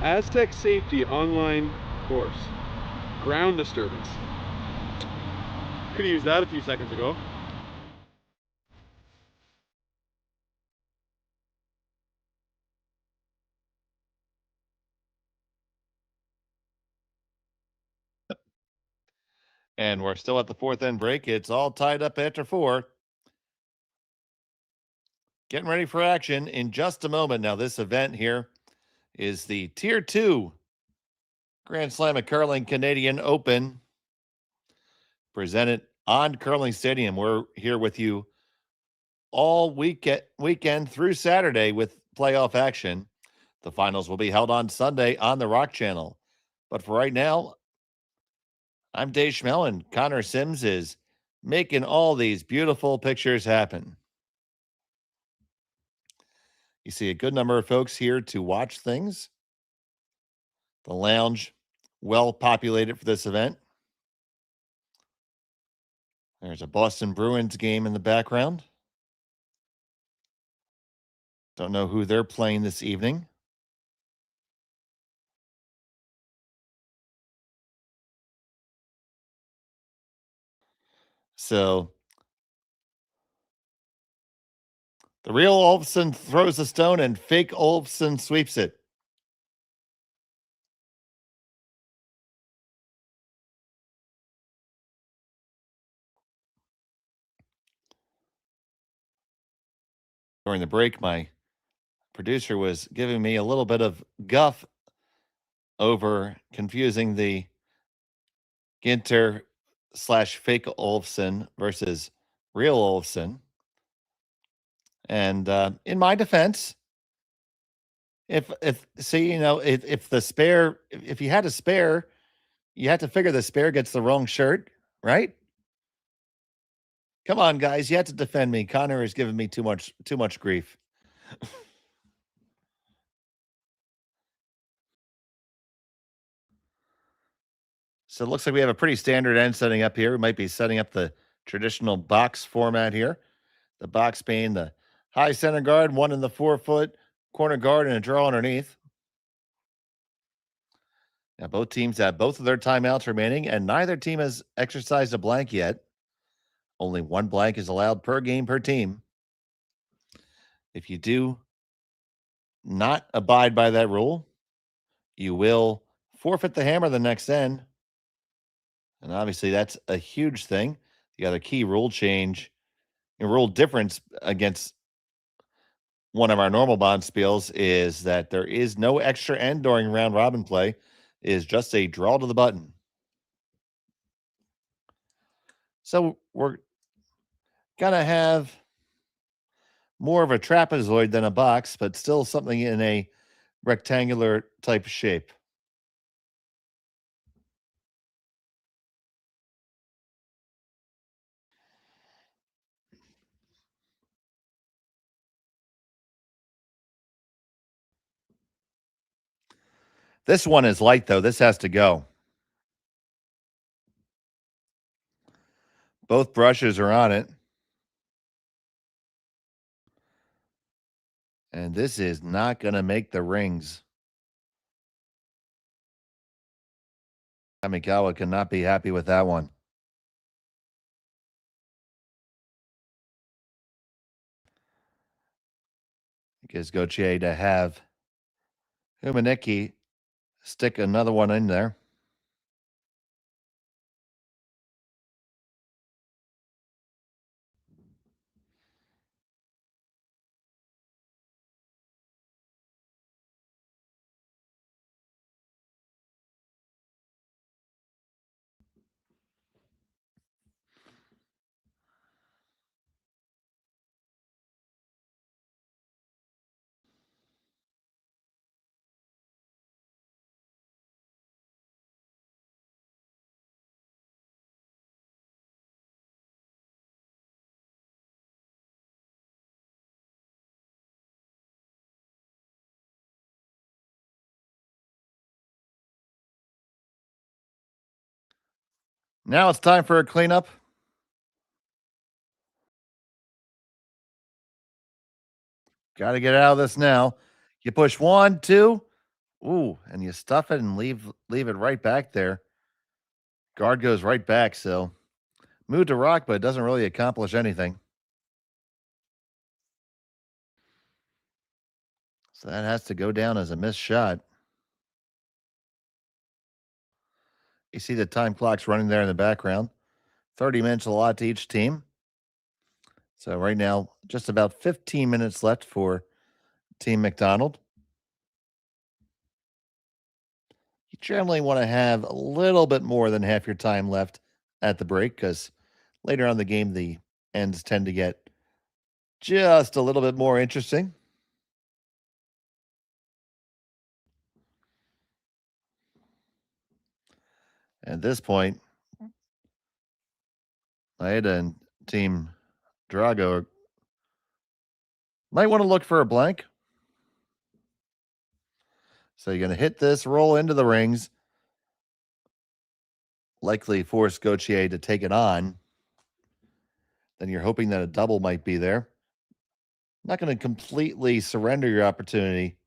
Aztec Safety online course. Ground disturbance. Could have used that a few seconds ago. And we're still at the fourth end break. It's all tied up after 4. Getting ready for action in just a moment. Now, this event here is the Tier 2 Grand Slam of Curling Canadian Open, presented on Curling Stadium. We're here with you all weekend through Saturday with playoff action. The finals will be held on Sunday on the Rock Channel. But for right now, I'm Dave Schmel, and Connor Sims is making all these beautiful pictures happen. You see a good number of folks here to watch things. The lounge, well populated for this event. There's a Boston Bruins game in the background. Don't know who they're playing this evening. So the real Olofsson throws a stone and fake Olofsson sweeps it. during the break, my producer was giving me a little bit of guff over confusing the Ginter / fake Olofsson versus real Olofsson. And in my defense, if the spare, if you had a spare, you had to figure the spare gets the wrong shirt, right? Come on, guys, you have to defend me. Connor has given me too much grief. So it looks like we have a pretty standard end setting up here. We might be setting up the traditional box format here. The box being the high center guard, one in the 4-foot corner guard, and a draw underneath. Now, both teams have both of their timeouts remaining, and neither team has exercised a blank yet. Only one blank is allowed per game per team. If you do not abide by that rule, you will forfeit the hammer the next end. And obviously, that's a huge thing. The other key rule change, rule difference against one of our normal bond spiels is that there is no extra end during round robin play. It is just a draw to the button. So we're going to have more of a trapezoid than a box, but still something in a rectangular type of shape. This one is light, though. This has to go. Both brushes are on it. And this is not going to make the rings. Kamikawa cannot be happy with that one. Gives Gauthier to have Humaneki stick another one in there. Now it's time for a cleanup. Got to get out of this now. You push 1, 2. Ooh, and you stuff it and leave it right back there. Guard goes right back, so move to rock, but it doesn't really accomplish anything. So that has to go down as a missed shot. You see the time clock's running there in the background. 30 minutes a lot to each team. So right now, just about 15 minutes left for Team McDonald. You generally want to have a little bit more than half your time left at the break because later on in the game, the ends tend to get just a little bit more interesting. At this point, Maeda and Team Drago might want to look for a blank. So you're going to hit this, roll into the rings, likely force Gauthier to take it on. Then you're hoping that a double might be there. Not going to completely surrender your opportunity.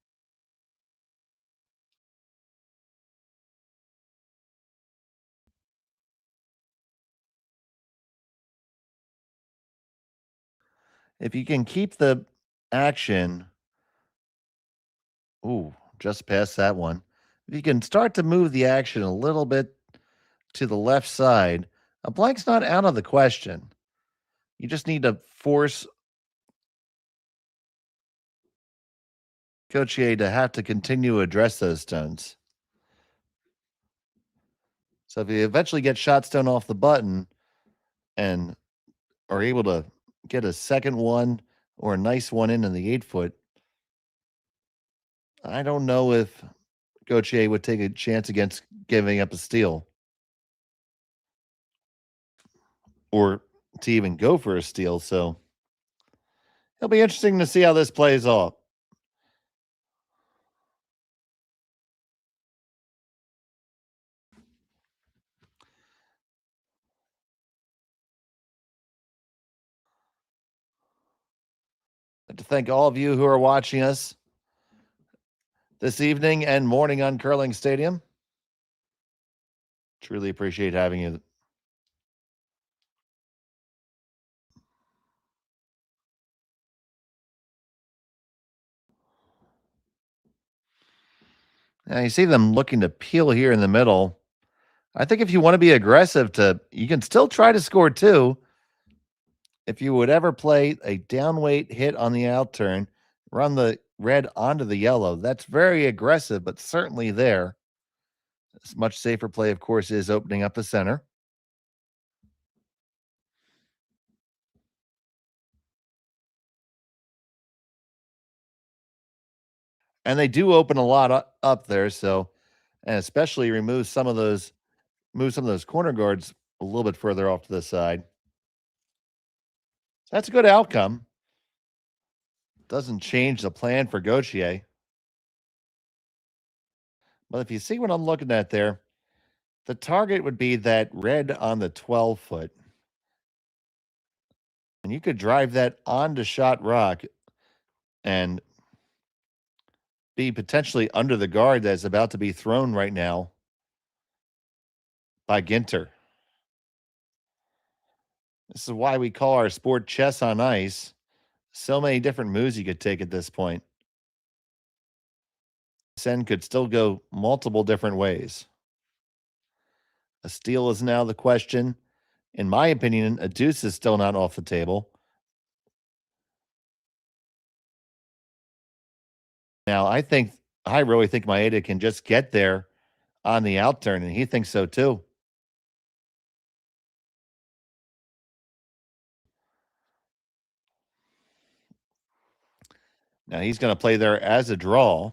If you can keep the action, ooh, just past that one. If you can start to move the action a little bit to the left side, a blank's not out of the question. You just need to force Gauthier to have to continue to address those stones. So if you eventually get shot stone off the button and are able to get a second one or a nice one in the 8-foot, I don't know if Gauthier would take a chance against giving up a steal or to even go for a steal. So it'll be interesting to see how this plays off. I'd like to thank all of you who are watching us this evening and morning on Curling Stadium. Truly appreciate having you. Now you see them looking to peel here in the middle. I think if you want to be aggressive, you can still try to score two. If you would ever play a downweight hit on the out turn, run the red onto the yellow, that's very aggressive, but certainly there. This much safer play, of course, is opening up the center. And they do open a lot up there, so, and especially remove some of those corner guards a little bit further off to the side. So that's a good outcome. Doesn't change the plan for Gauthier. But if you see what I'm looking at there, the target would be that red on the 12-foot. And you could drive that onto shot rock and be potentially under the guard that's about to be thrown right now by Ginter. This is why we call our sport chess on ice. So many different moves you could take at this point. Sen could still go multiple different ways. A steal is now the question. In my opinion, a deuce is still not off the table. Now, I really think Maeda can just get there on the out turn, and he thinks so too. Now, he's going to play there as a draw.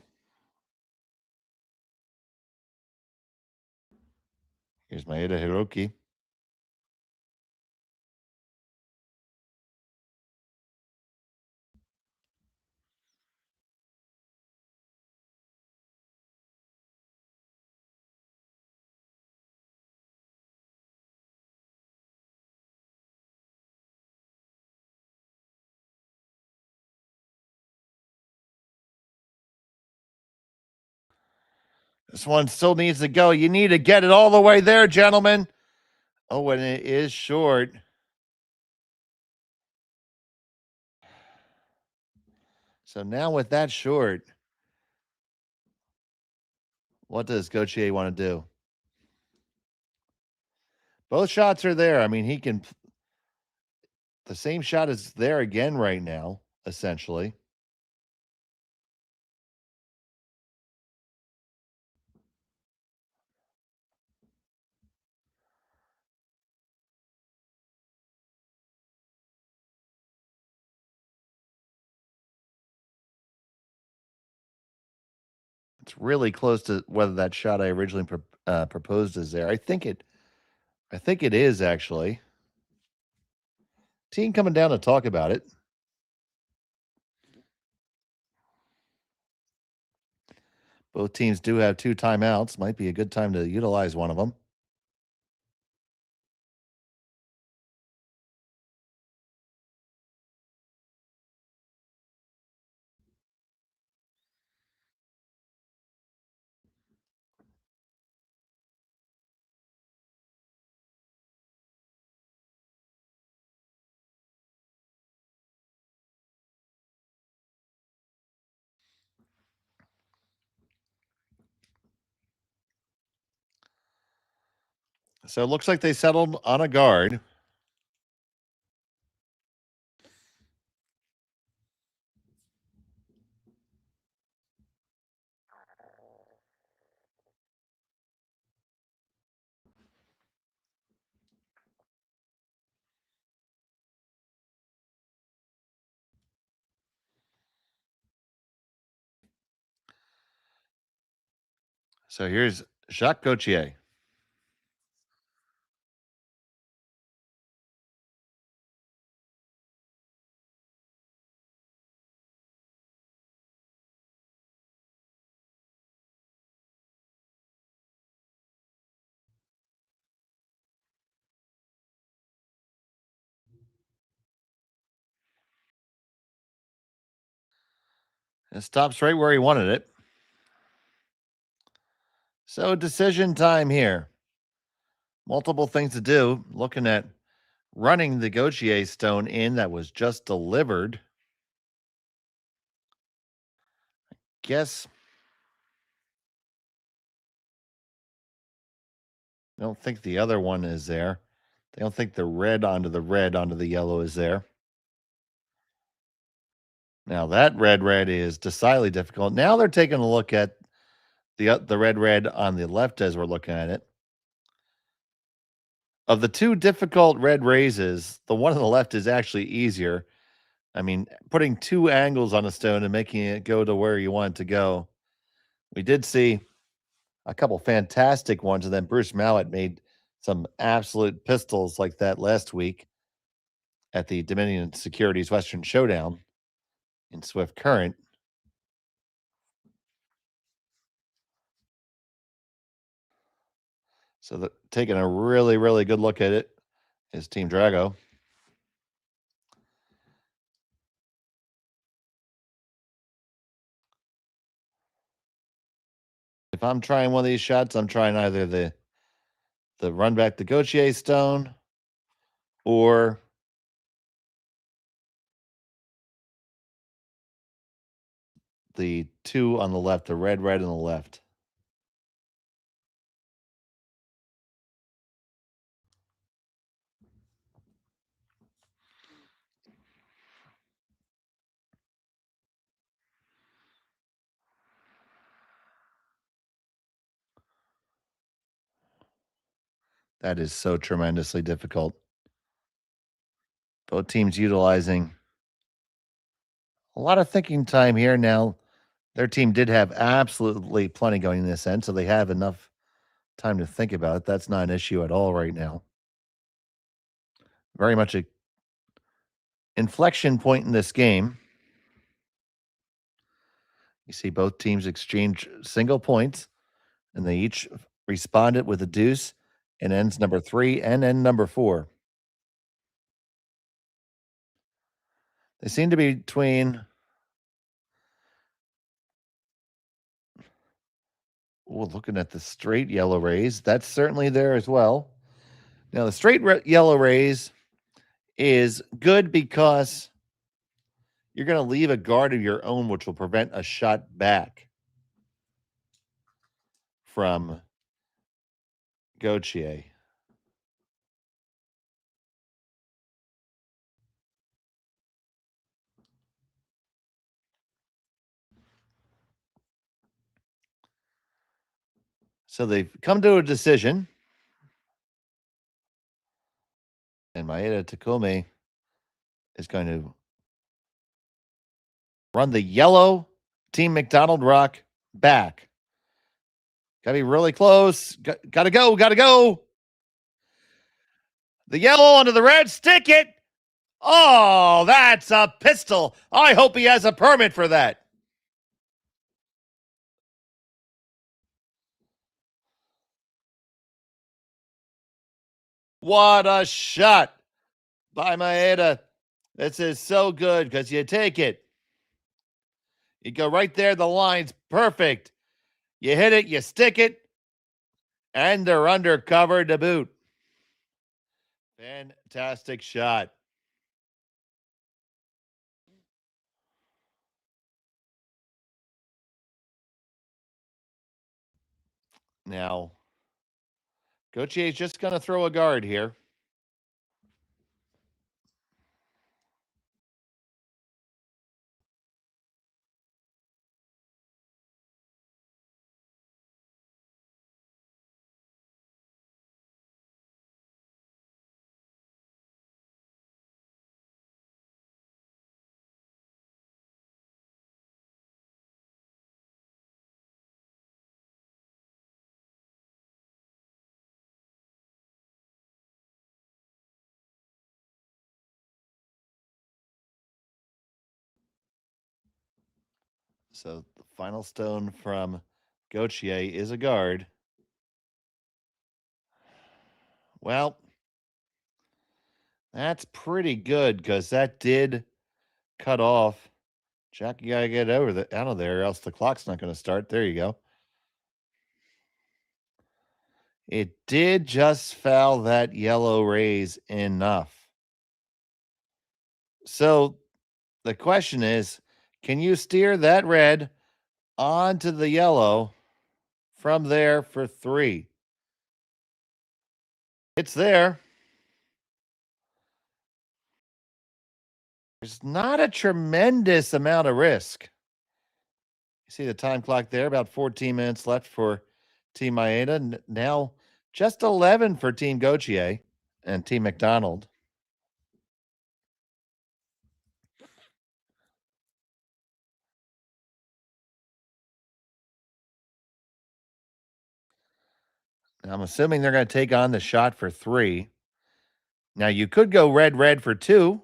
Here's Maeda Hiroki. This one still needs to go. You need to get it all the way there, gentlemen. Oh, and it is short. So now with that short, what does Gauthier want to do? Both shots are there. I mean, the same shot is there again right now, essentially. It's really close to whether that shot I originally proposed is there. I think it is actually. Team coming down to talk about it. Both teams do have 2 timeouts. Might be a good time to utilize one of them. So it looks like they settled on a guard. So here's Jacques Gauthier. It stops right where he wanted it. So decision time here. Multiple things to do. Looking at running the Gauthier stone in that was just delivered. Guess. I don't think the other one is there. I don't think the red onto the yellow is there. Now that red is decidedly difficult. Now they're taking a look at the red on the left as we're looking at it. Of the two difficult red raises, the one on the left is actually easier. I mean, putting two angles on a stone and making it go to where you want it to go. We did see a couple fantastic ones, and then Bruce Mallett made some absolute pistols like that last week at the Dominion Securities Western Showdown in Swift Current. So taking a really, really good look at it is Team Drago. If I'm trying one of these shots, I'm trying either the run back the Gauthier stone or the two on the left, the red on the left. That is so tremendously difficult. Both teams utilizing a lot of thinking time here. Now, their team did have absolutely plenty going in this end, so they have enough time to think about it. That's not an issue at all right now. Very much a inflection point in this game. You see both teams exchange single points, and they each responded with a deuce in ends number 3 and end number 4. They seem to be between. Well, looking at the straight yellow rays, that's certainly there as well. Now, the straight yellow rays is good because you're going to leave a guard of your own, which will prevent a shot back from Gauthier. So they've come to a decision. And Maeda Takumi is going to run the yellow Team McDonald rock back. Got to be really close. Got to go. The yellow onto the red. Stick it. Oh, that's a pistol. I hope he has a permit for that. What a shot by Maeda. This is so good because you take it. You go right there. The line's perfect. You hit it, you stick it, and they're undercover to boot. Fantastic shot. Now, Gauthier is just going to throw a guard here. So the final stone from Gauthier is a guard. Well, that's pretty good because that did cut off. Jack, you gotta get out of there, or else the clock's not going to start. There you go. It did just foul that yellow raise enough. So the question is, can you steer that red onto the yellow from there for 3? It's there. There's not a tremendous amount of risk. You see the time clock there, about 14 minutes left for Team Maeda. Now just 11 for Team Gauthier and Team McDonald. Now, I'm assuming they're going to take on the shot for 3. Now, you could go red for 2.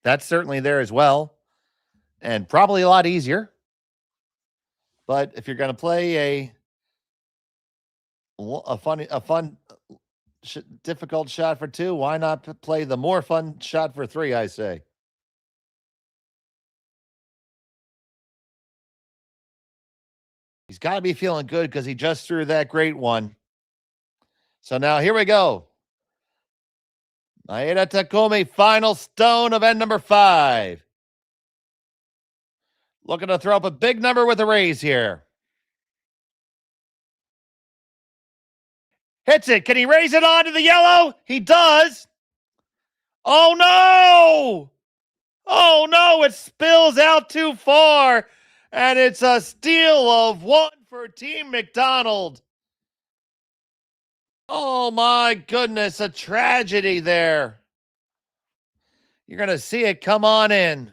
That's certainly there as well, and probably a lot easier. But if you're going to play difficult shot for 2, why not play the more fun shot for 3, I say. He's got to be feeling good because he just threw that great one. So now here we go. Maeda Takumi, final stone of end number 5. Looking to throw up a big number with a raise here. Hits it. Can he raise it onto the yellow? He does. Oh, no. Oh, no. It spills out too far. And it's a steal of 1 for Team McDonald. Oh, my goodness. A tragedy there. You're going to see it come on in.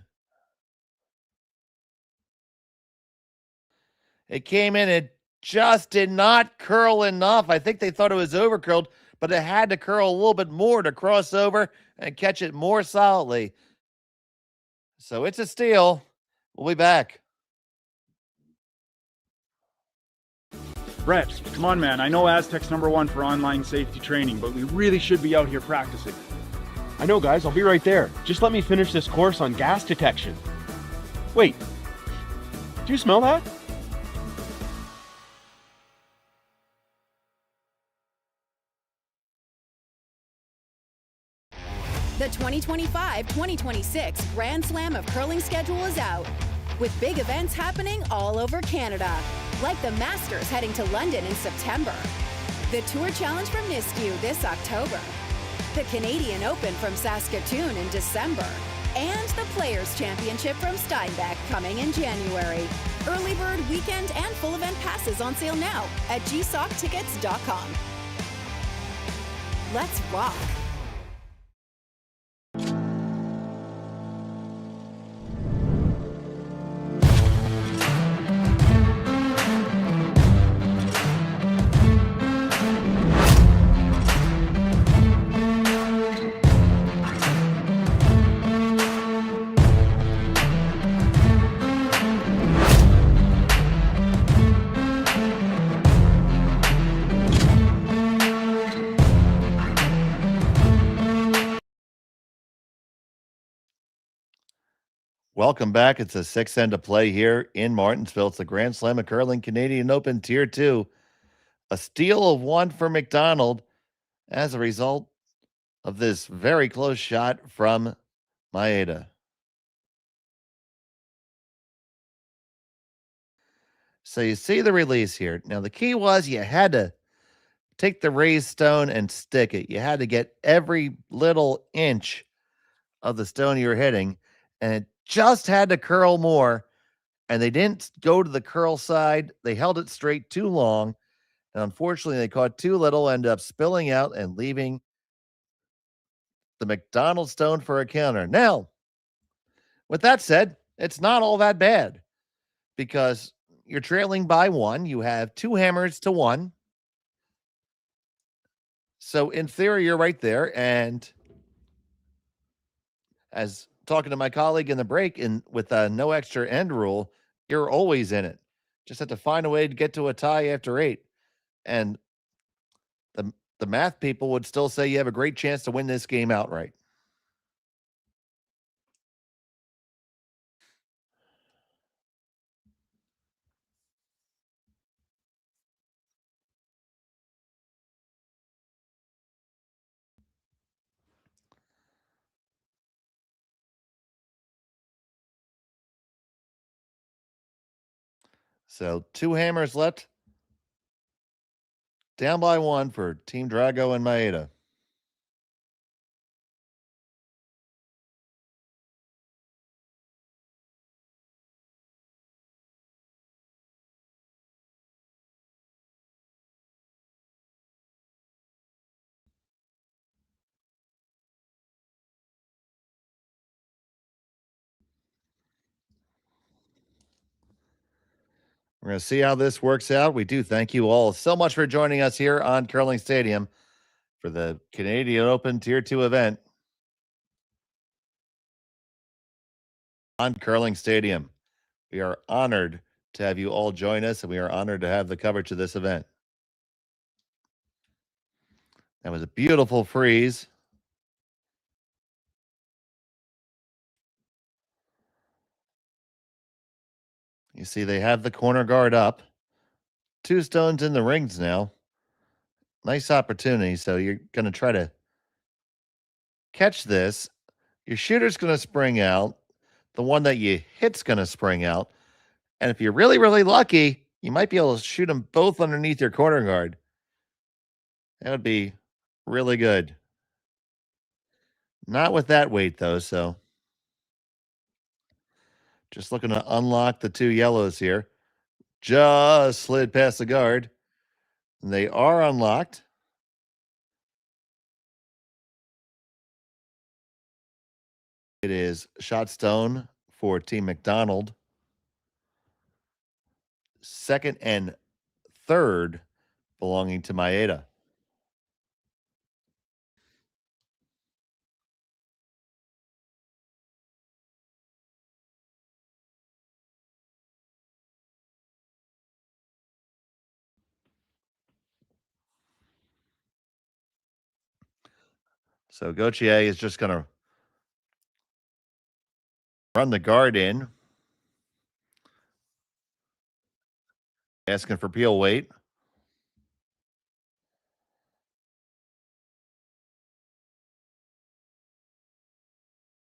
It came in. It just did not curl enough. I think they thought it was over curled, but it had to curl a little bit more to cross over and catch it more solidly. So it's a steal. We'll be back. Brett, come on, man. I know Aztec's #1 for online safety training, but we really should be out here practicing. I know, guys. I'll be right there. Just let me finish this course on gas detection. Wait. Do you smell that? The 2025-2026 Grand Slam of Curling schedule is out, with big events happening all over Canada, like the Masters heading to London in September, the Tour Challenge from Nisku this October, the Canadian Open from Saskatchewan in December, and the Players' Championship from Steinbeck coming in January. Early bird weekend and full event passes on sale now at gsoctickets.com. Let's rock! Welcome back. It's a 6th end of play here in Martensville. It's the Grand Slam of Curling Canadian Open Tier 2. A steal of 1 for McDonald as a result of this very close shot from Maeda. So you see the release here. Now the key was you had to take the raised stone and stick it. You had to get every little inch of the stone you were hitting, and it just had to curl more, and they didn't go to the curl side. They held it straight too long, and unfortunately they caught too little, ended up spilling out and leaving the McDonald stone for a counter. Now, with that said, it's not all that bad because you're trailing by 1. You have 2 hammers to 1. So in theory, you're right there, and as talking to my colleague in the break, and with a no extra end rule, you're always in it. Just have to find a way to get to a tie after 8. And the math people would still say you have a great chance to win this game outright. So 2 hammers left. Down by 1 for Team Drago and Maeda. We're going to see how this works out. We do thank you all so much for joining us here on Curling Stadium for the Canadian Open Tier 2 event on Curling Stadium. We are honored to have you all join us, and we are honored to have the coverage of this event. That was a beautiful freeze. You see, they have the corner guard up. 2 stones in the rings now. Nice opportunity. So you're going to try to catch this. Your shooter's going to spring out. The one that you hit's going to spring out. And if you're really, really lucky, you might be able to shoot them both underneath your corner guard. That would be really good. Not with that weight, though, so just looking to unlock the 2 yellows here. Just slid past the guard. And they are unlocked. It is shot stone for Team McDonald. 2nd and 3rd belonging to Maeda. So Gauthier is just going to run the guard in. Asking for peel weight.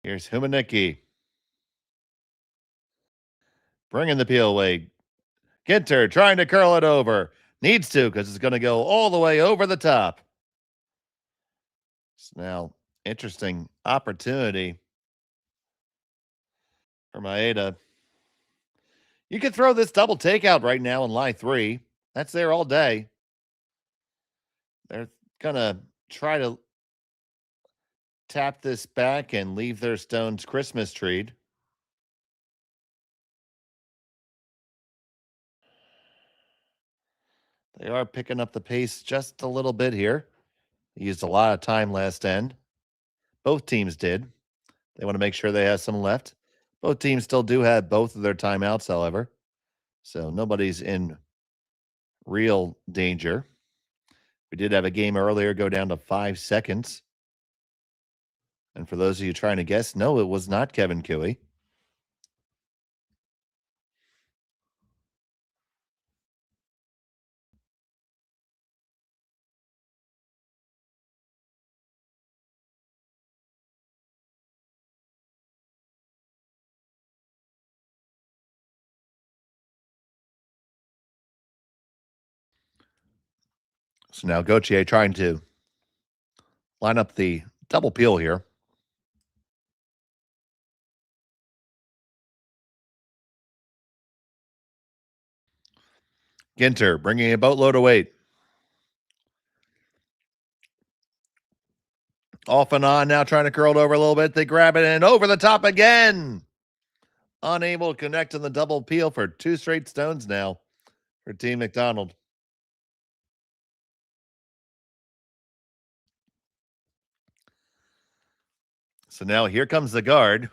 Here's Humanicki. Bringing the peel weight. Ginter trying to curl it over. Needs to, because it's going to go all the way over the top. So now, interesting opportunity for Maeda. You could throw this double takeout right now in line 3. That's there all day. They're going to try to tap this back and leave their stones Christmas treed. They are picking up the pace just a little bit here. They used a lot of time last end. Both teams did. They want to make sure they have some left. Both teams still do have both of their timeouts, however. So nobody's in real danger. We did have a game earlier go down to 5 seconds. And for those of you trying to guess, no, it was not Kevin Cooey. So now Gauthier trying to line up the double peel here. Ginter bringing a boatload of weight. Off and on now, trying to curl it over a little bit. They grab it and over the top again. Unable to connect on the double peel for 2 straight stones now for Team McDonald. So now here comes the guard.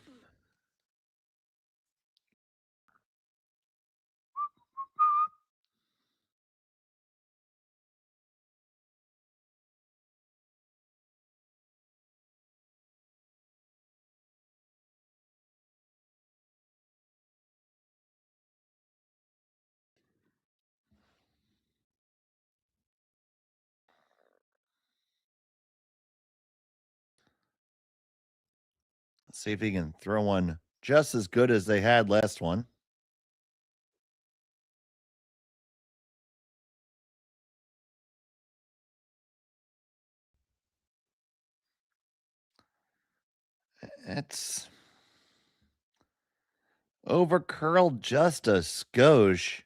See if he can throw one just as good as they had last one. It's over curled just a skosh.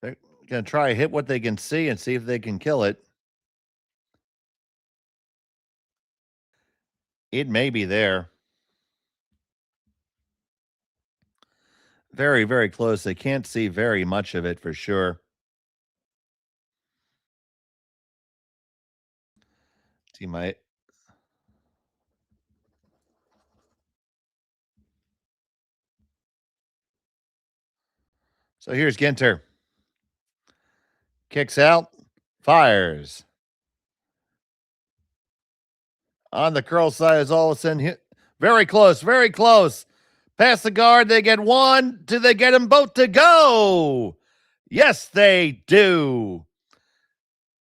They're going to try to hit what they can see and see if they can kill it. It may be there. Very, very close. They can't see very much of it for sure. See my... So here's Ginter. Kicks out, fires. On the curl side is all of a sudden hit. Very close, very close. Past the guard, they get one. Do they get them both to go? Yes, they do.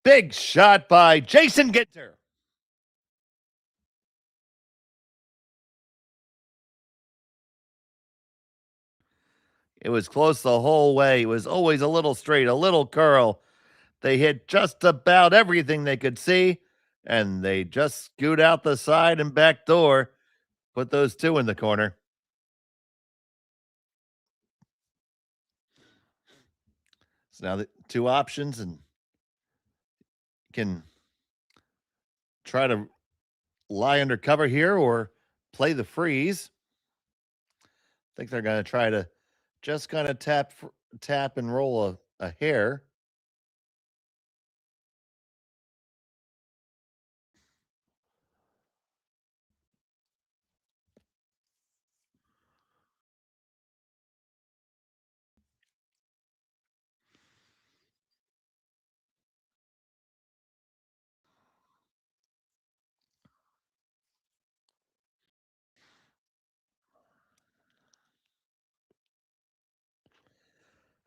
Big shot by Jason Ginter. It was close the whole way. It was always a little straight, a little curl. They hit just about everything they could see, and they just scoot out the side and back door. Put those two in the corner. So now the two options, and can try to lie under cover here or play the freeze. I think they're going to try to just kind of tap and roll a hair.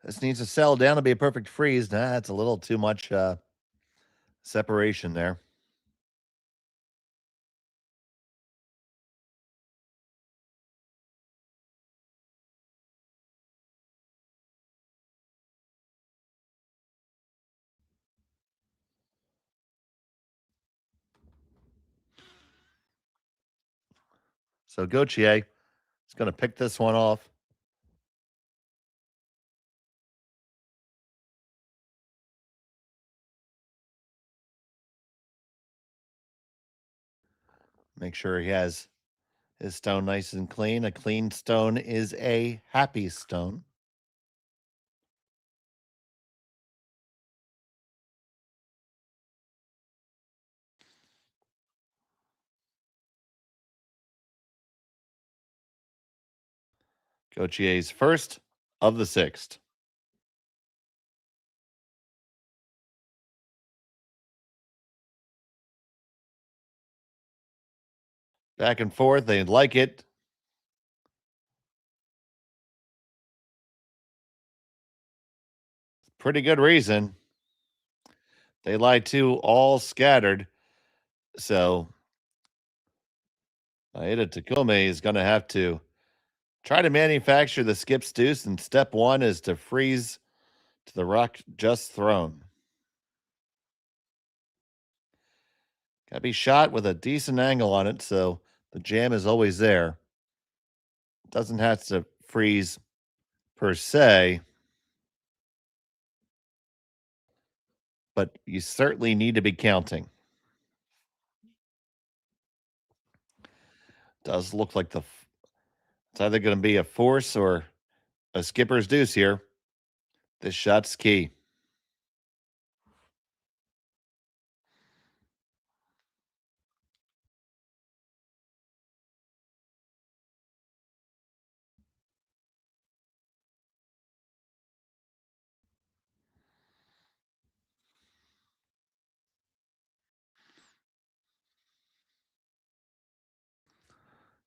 This needs to settle down to be a perfect freeze. Nah, that's a little too much separation there. So Gauthier is going to pick this one off. Make sure he has his stone nice and clean. A clean stone is a happy stone. Gauthier's first of the sixth. Back and forth. They like it. Pretty good reason. They lie too, all scattered. So Maeda Takumi is going to have to try to manufacture the skip's deuce, and step one is to freeze to the rock just thrown. Got to be shot with a decent angle on it, so the jam is always there. Doesn't have to freeze per se, but you certainly need to be counting. Does look like it's either going to be a force or a skipper's deuce here. This shot's key.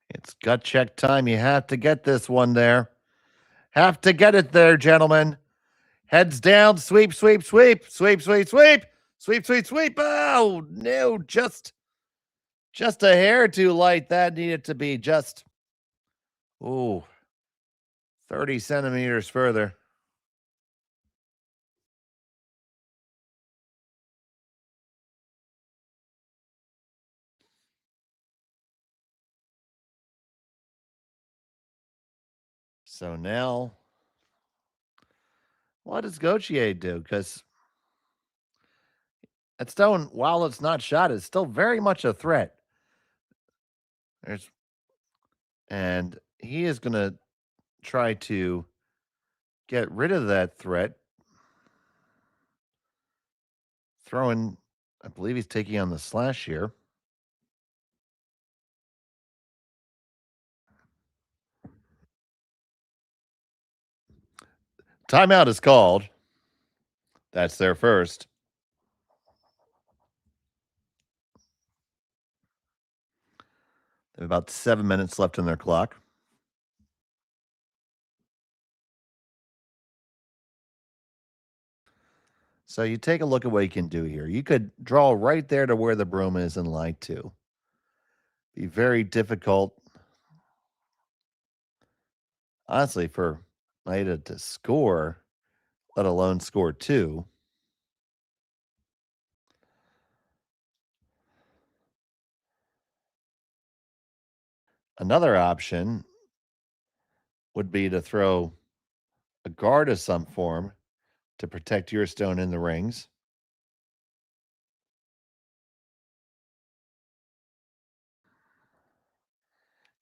It's gut check time. You have to get this one there. Have to get it there, gentlemen. Heads down, sweep, sweep, sweep, sweep, sweep, sweep, sweep, sweep, sweep. Oh, no, just Just a hair too light. That needed to be just, 30 centimeters further. So now, what does Gauthier do? Because that stone, while it's not shot, is still very much a threat. And he is going to try to get rid of that threat. Throwing, I believe he's taking on the slash here. Timeout is called. That's their first. They have about 7 minutes left in their clock. So you take a look at what you can do here. You could draw right there to where the broom is in line 2. Be very difficult, honestly, for Maeda to score, let alone score 2. Another option would be to throw a guard of some form to protect your stone in the rings.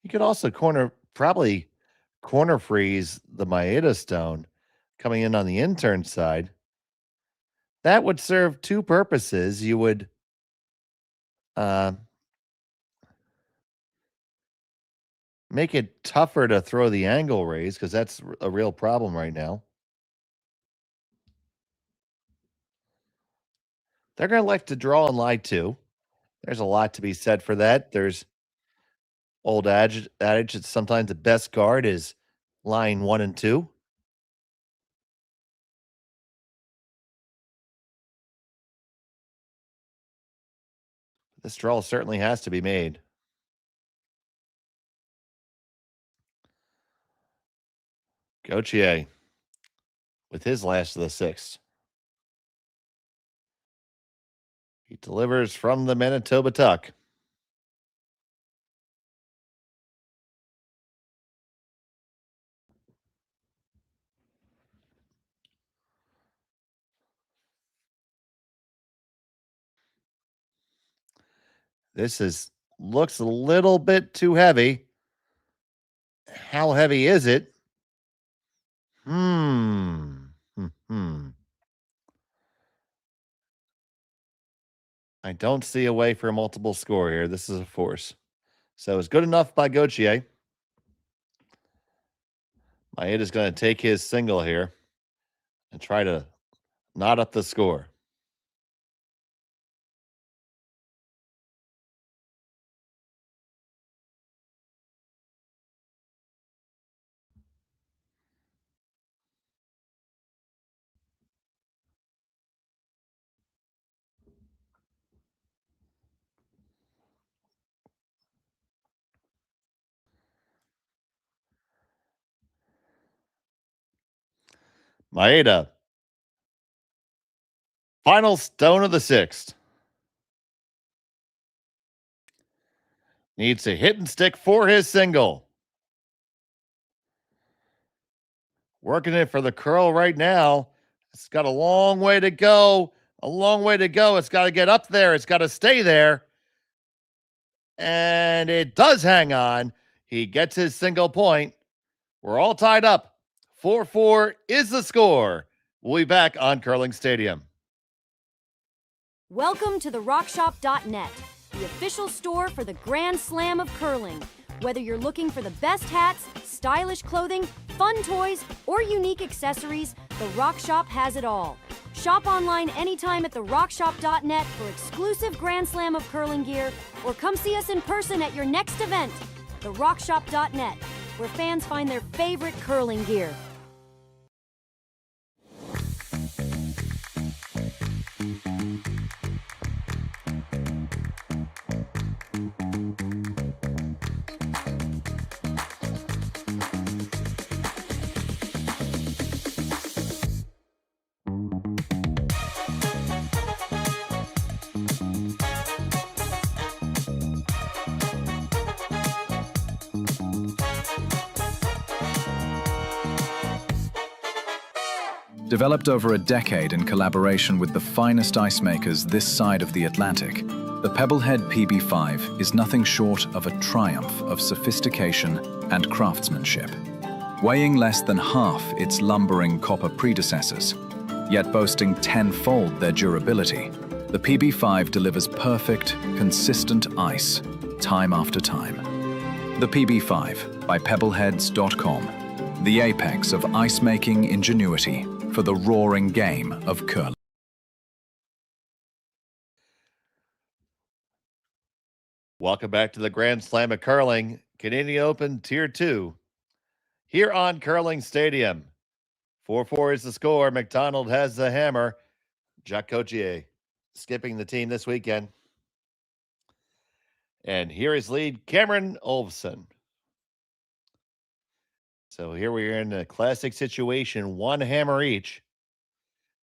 You could also probably corner freeze the Maeda stone coming in on the intern side. That would serve 2 purposes. You would make it tougher to throw the angle raise, because that's a real problem right now. They're going to like to draw in line 2. There's a lot to be said for that. There's old adage that sometimes the best guard is line 1 and 2. This draw certainly has to be made. Gauthier with his last of the 6th. He delivers from the Manitoba tuck. This looks a little bit too heavy. How heavy is it? I don't see a way for a multiple score here. This is a force. So it's good enough by Gauthier. Maeda's going to take his single here and try to knot up the score. Maeda. Final stone of the 6th. Needs a hit and stick for his single. Working it for the curl right now. It's got a long way to go. A long way to go. It's got to get up there. It's got to stay there. And it does hang on. He gets his single point. We're all tied up. 4-4 is the score. We'll be back on Curling Stadium. Welcome to the RockShop.net, the official store for the Grand Slam of curling. Whether you're looking for the best hats, stylish clothing, fun toys, or unique accessories, the Rock Shop has it all. Shop online anytime at therockshop.net for exclusive Grand Slam of curling gear, or come see us in person at your next event. Therockshop.net, where fans find their favorite curling gear. Developed over a decade in collaboration with the finest ice makers this side of the Atlantic, the Pebblehead PB5 is nothing short of a triumph of sophistication and craftsmanship. Weighing less than half its lumbering copper predecessors, yet boasting tenfold their durability, the PB5 delivers perfect, consistent ice, time after time. The PB5 by Pebbleheads.com, the apex of ice-making ingenuity for the roaring game of curling. Welcome back to the Grand Slam of Curling, Canadian Open Tier 2, here on Curling Stadium. 4-4 is the score. McDonald has the hammer. Jacques Cotier skipping the team this weekend. And here is lead Cameron Olofsson. So here we are in a classic situation, one hammer each.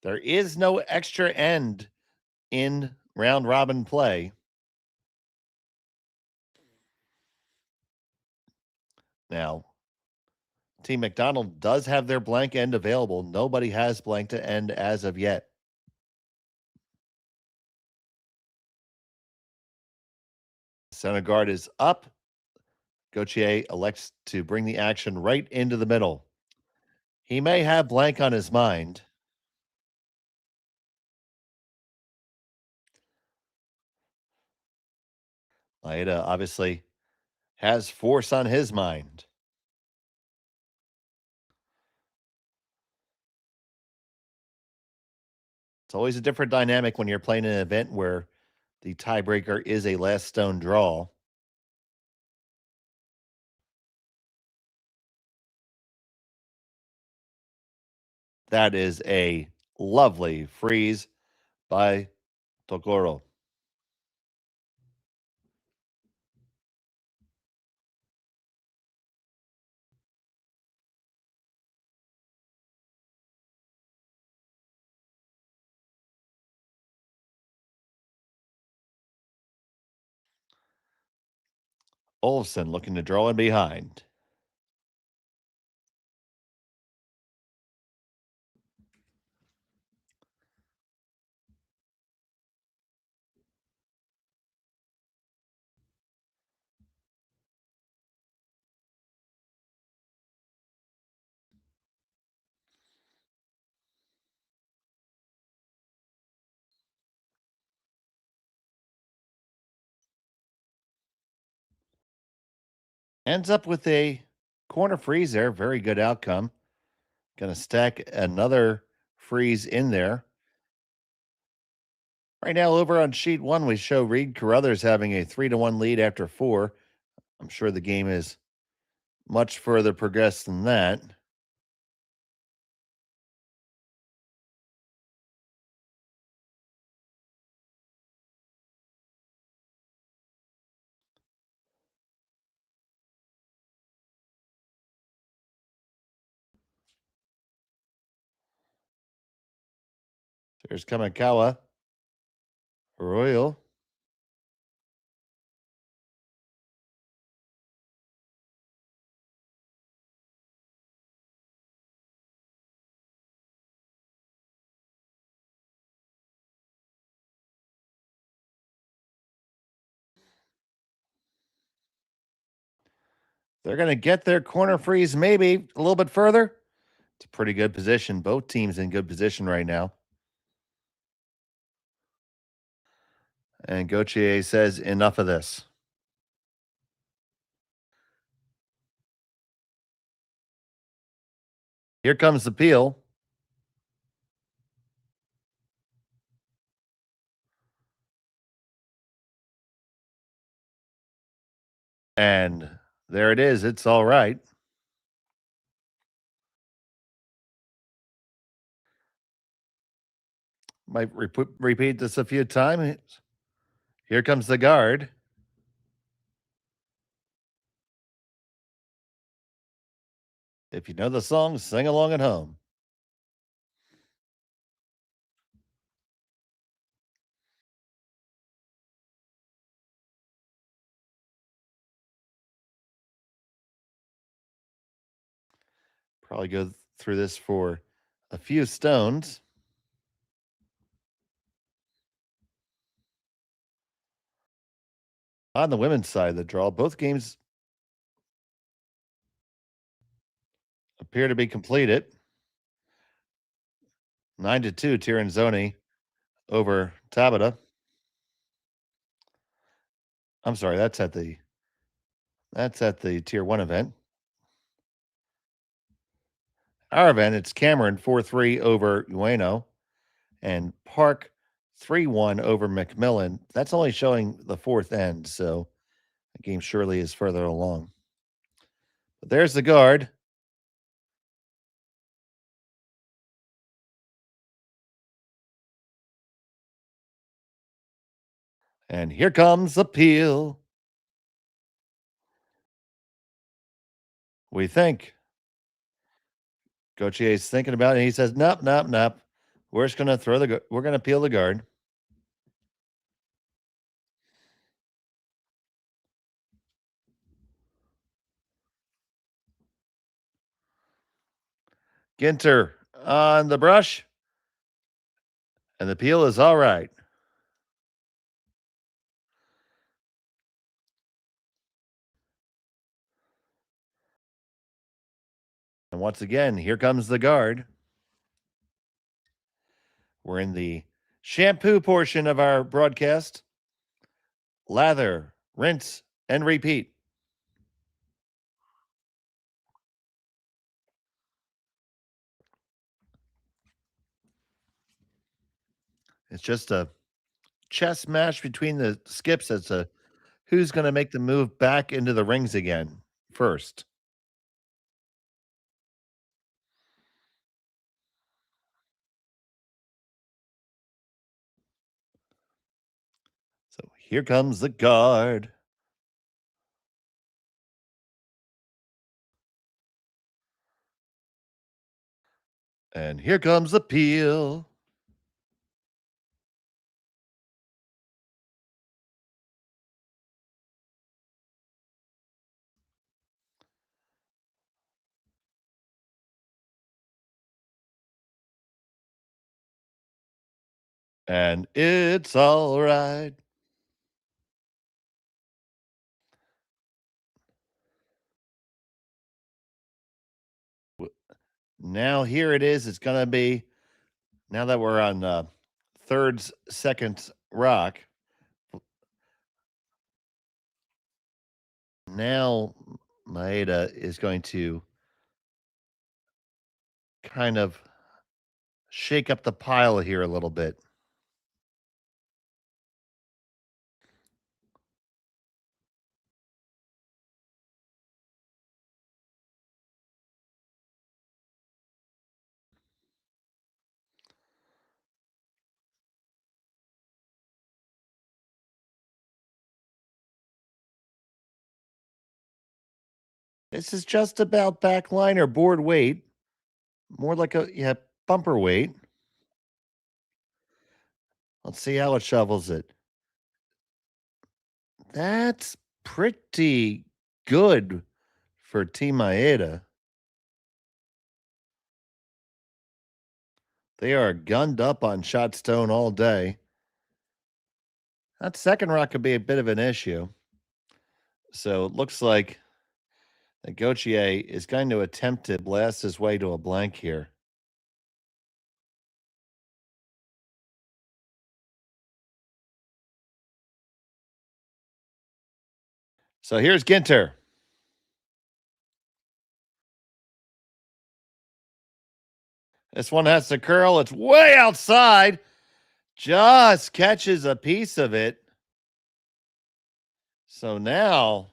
There is no extra end in round robin play. Now, Team McDonald does have their blank end available. Nobody has blank to end as of yet. Center guard is up. Gauthier elects to bring the action right into the middle. He may have blank on his mind. Maeda obviously has force on his mind. It's always a different dynamic when you're playing an event where the tiebreaker is a last stone draw. That is a lovely freeze by Tokoro. Olofsson looking to draw in behind. Ends up with a corner freeze there. Very good outcome. Going to stack another freeze in there. Right now, over on sheet 1, we show Reed Carruthers having a 3-1 lead after 4. I'm sure the game is much further progressed than that. There's Kamikawa. Royal. They're going to get their corner freeze maybe a little bit further. It's a pretty good position. Both teams in good position right now. And Gauthier says, enough of this. Here comes the peel. And there it is. It's all right. Might repeat this a few times. Here comes the guard. If you know the song, sing along at home. Probably go through this for a few stones. On the women's side of the draw, both games appear to be completed. 9-2, Tiranzoni over Tabata. I'm sorry, that's at the Tier 1 event. Our event, it's Cameron 4-3 over Ueno and Park 3-1 over McMillan. That's only showing the fourth end, so the game surely is further along. But there's the guard. And here comes the peel. We think. Gautier's thinking about it, and he says, nope, nope, nope. We're just going to we're going to peel the guard. Ginter on the brush. And the peel is all right. And once again, here comes the guard. We're in the shampoo portion of our broadcast. Lather, rinse, and repeat. It's just a chess match between the skips as to who's going to make the move back into the rings again first. So here comes the guard. And here comes the peel. And it's all right. Now here it is. It's going to be, now that we're on thirds, seconds rock. Now Maeda is going to kind of shake up the pile here a little bit. This is just about backline or board weight. More like a bumper weight. Let's see how it shovels it. That's pretty good for Team Maeda. They are gunned up on shot stone all day. That second rock could be a bit of an issue. So it looks like that Gauthier is going to attempt to blast his way to a blank here. So here's Ginter. This one has to curl. It's way outside. Just catches a piece of it. So now,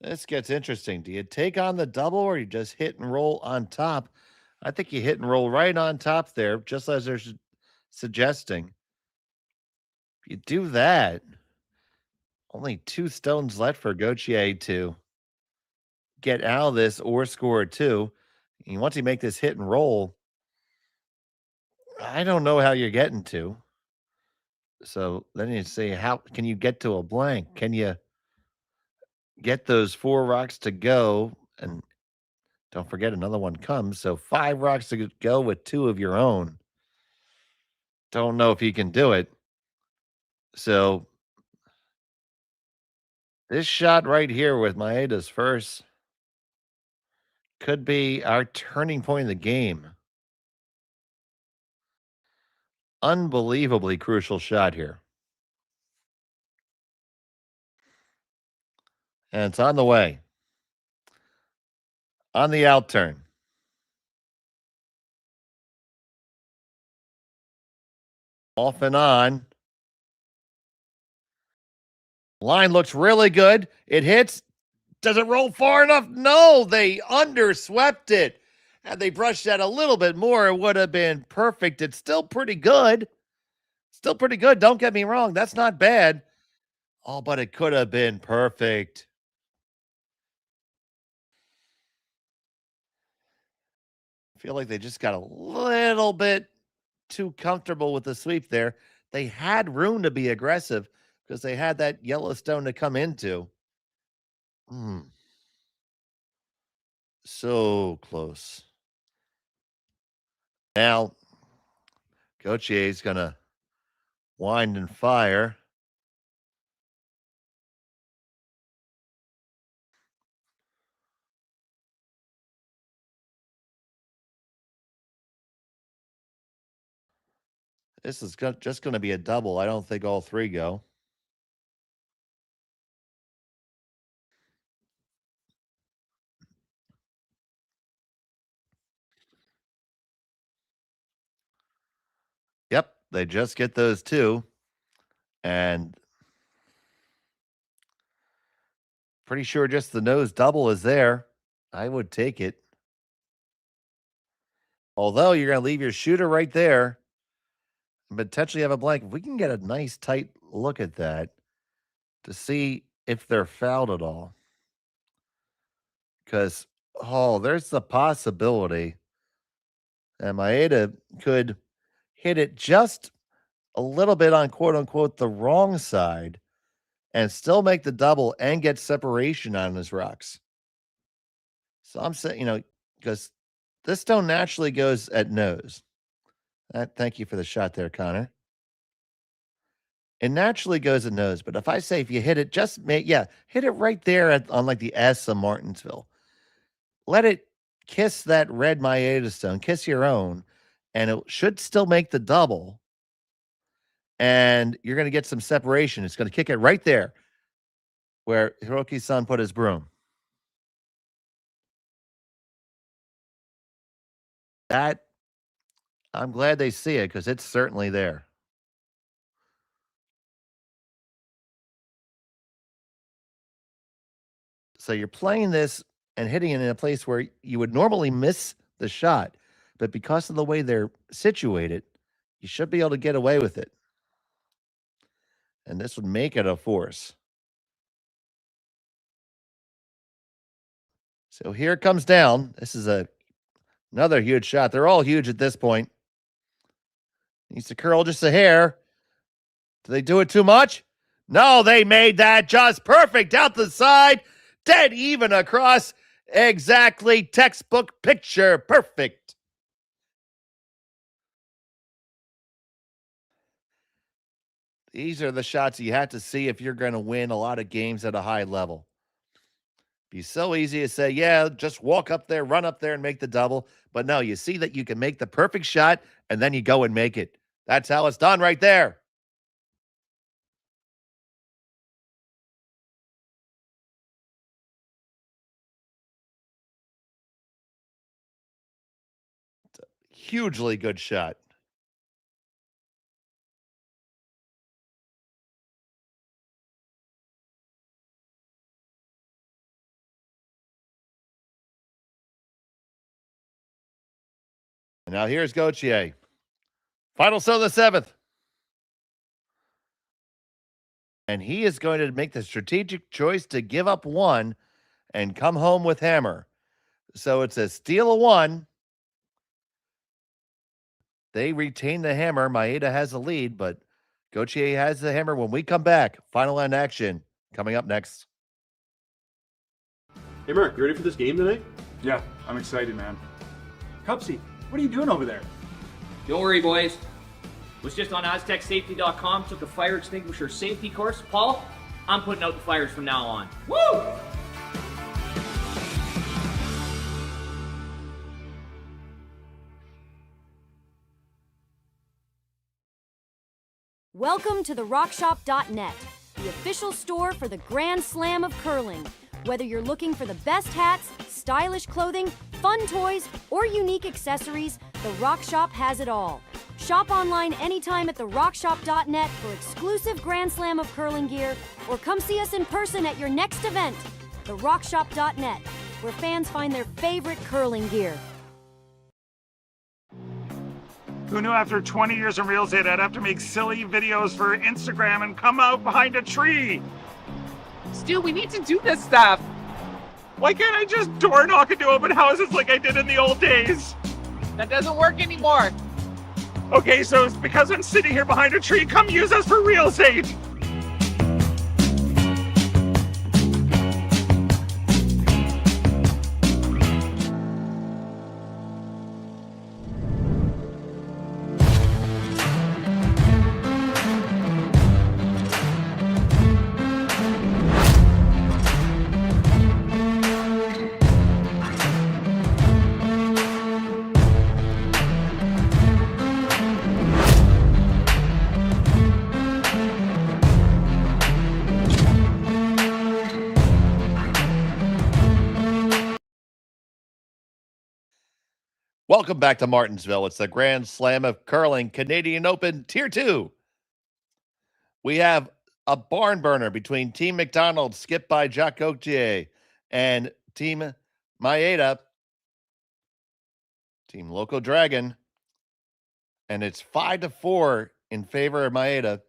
this gets interesting. Do you take on the double or you just hit and roll on top? I think you hit and roll right on top there, just as they're suggesting. If you do that, only 2 stones left for Gauthier to get out of this or score 2. And once you make this hit and roll, I don't know how you're getting to. So then you say, how can you get to a blank? Can you get those 4 rocks to go and Don't forget another one comes. So 5 rocks to go with 2 of your own. Don't know if he can do it. So this shot right here with Maeda's first could be our turning point in the game. Unbelievably crucial shot here. And it's on the way. On the out turn. Off and on. Line looks really good. It hits. Does it roll far enough? No, they underswept it. Had they brushed that a little bit more, it would have been perfect. It's still pretty good. Still pretty good. Don't get me wrong. That's not bad. Oh, but it could have been perfect. I feel like they just got a little bit too comfortable with the sweep there. They had room to be aggressive because they had that Yellowstone to come into. So close. Now, Gauthier going to wind and fire. This is just going to be a double. I don't think all 3 go. Yep, they just get those 2. And pretty sure just the nose double is there. I would take it. Although you're going to leave your shooter right there and potentially have a blank. If we can get a nice tight look at that to see if they're fouled at all. Because, there's the possibility that Maeda could hit it just a little bit on quote-unquote the wrong side and still make the double and get separation on his rocks. So I'm saying, because this stone naturally goes at nose. Thank you for the shot there, Connor. It naturally goes at nose, but if I say if you hit it, hit it right there on like the S of Martensville. Let it kiss that red Maeda stone, kiss your own, and it should still make the double. And you're going to get some separation. It's going to kick it right there where Hiroki-san put his broom. That, I'm glad they see it because it's certainly there. So you're playing this and hitting it in a place where you would normally miss the shot, but because of the way they're situated, you should be able to get away with it. And this would make it a force. So here it comes down. This is another huge shot. They're all huge at this point. Needs to curl just a hair. Do they do it too much? No, they made that just perfect out the side. Dead even across. Exactly. Textbook picture. Perfect. These are the shots you have to see if you're going to win a lot of games at a high level. Be so easy to say, yeah, just walk up there, run up there and make the double. But no, you see that you can make the perfect shot and then you go and make it. That's how it's done right there. It's a hugely good shot. And now here's Gauthier. Final set of the 7th. And he is going to make the strategic choice to give up 1 and come home with hammer. So it's a steal of 1. They retain the hammer. Maeda has the lead, but Gauthier has the hammer when we come back. Final end action coming up next. Hey, Mark, you ready for this game tonight? Yeah, I'm excited, man. Cupsy, what are you doing over there? Don't worry, boys. Was just on AztecSafety.com, took a fire extinguisher safety course. Paul, I'm putting out the fires from now on. Woo! Welcome to the RockShop.net, the official store for the Grand Slam of curling. Whether you're looking for the best hats, stylish clothing, fun toys, or unique accessories, the Rock Shop has it all. Shop online anytime at therockshop.net for exclusive Grand Slam of curling gear, or come see us in person at your next event. Therockshop.net, where fans find their favorite curling gear. Who knew after 20 years in real estate I'd have to make silly videos for Instagram and come out behind a tree? Stu, we need to do this stuff. Why can't I just door knock into open houses like I did in the old days? That doesn't work anymore. Okay, so it's because I'm sitting here behind a tree. Come use us for real estate. Welcome back to Martensville. It's the Grand Slam of Curling Canadian Open Tier 2. We have a barn burner between Team McDonald, skipped by Jacques Gauthier, and Team Maeda, Team Loco Dragon. And it's 5-4 in favor of Maeda.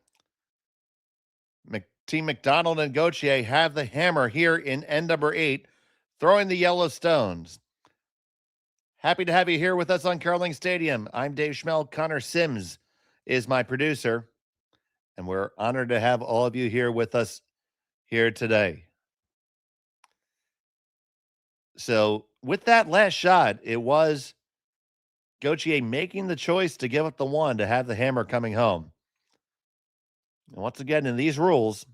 Team McDonald and Gauthier have the hammer here in end number 8, throwing the yellow stones. Happy to have you here with us on Curling Stadium. I'm Dave Schmel. Connor Sims is my producer, and we're honored to have all of you here with us here today. So with that last shot, it was Gauthier making the choice to give up the one to have the hammer coming home. And once again, in these rules,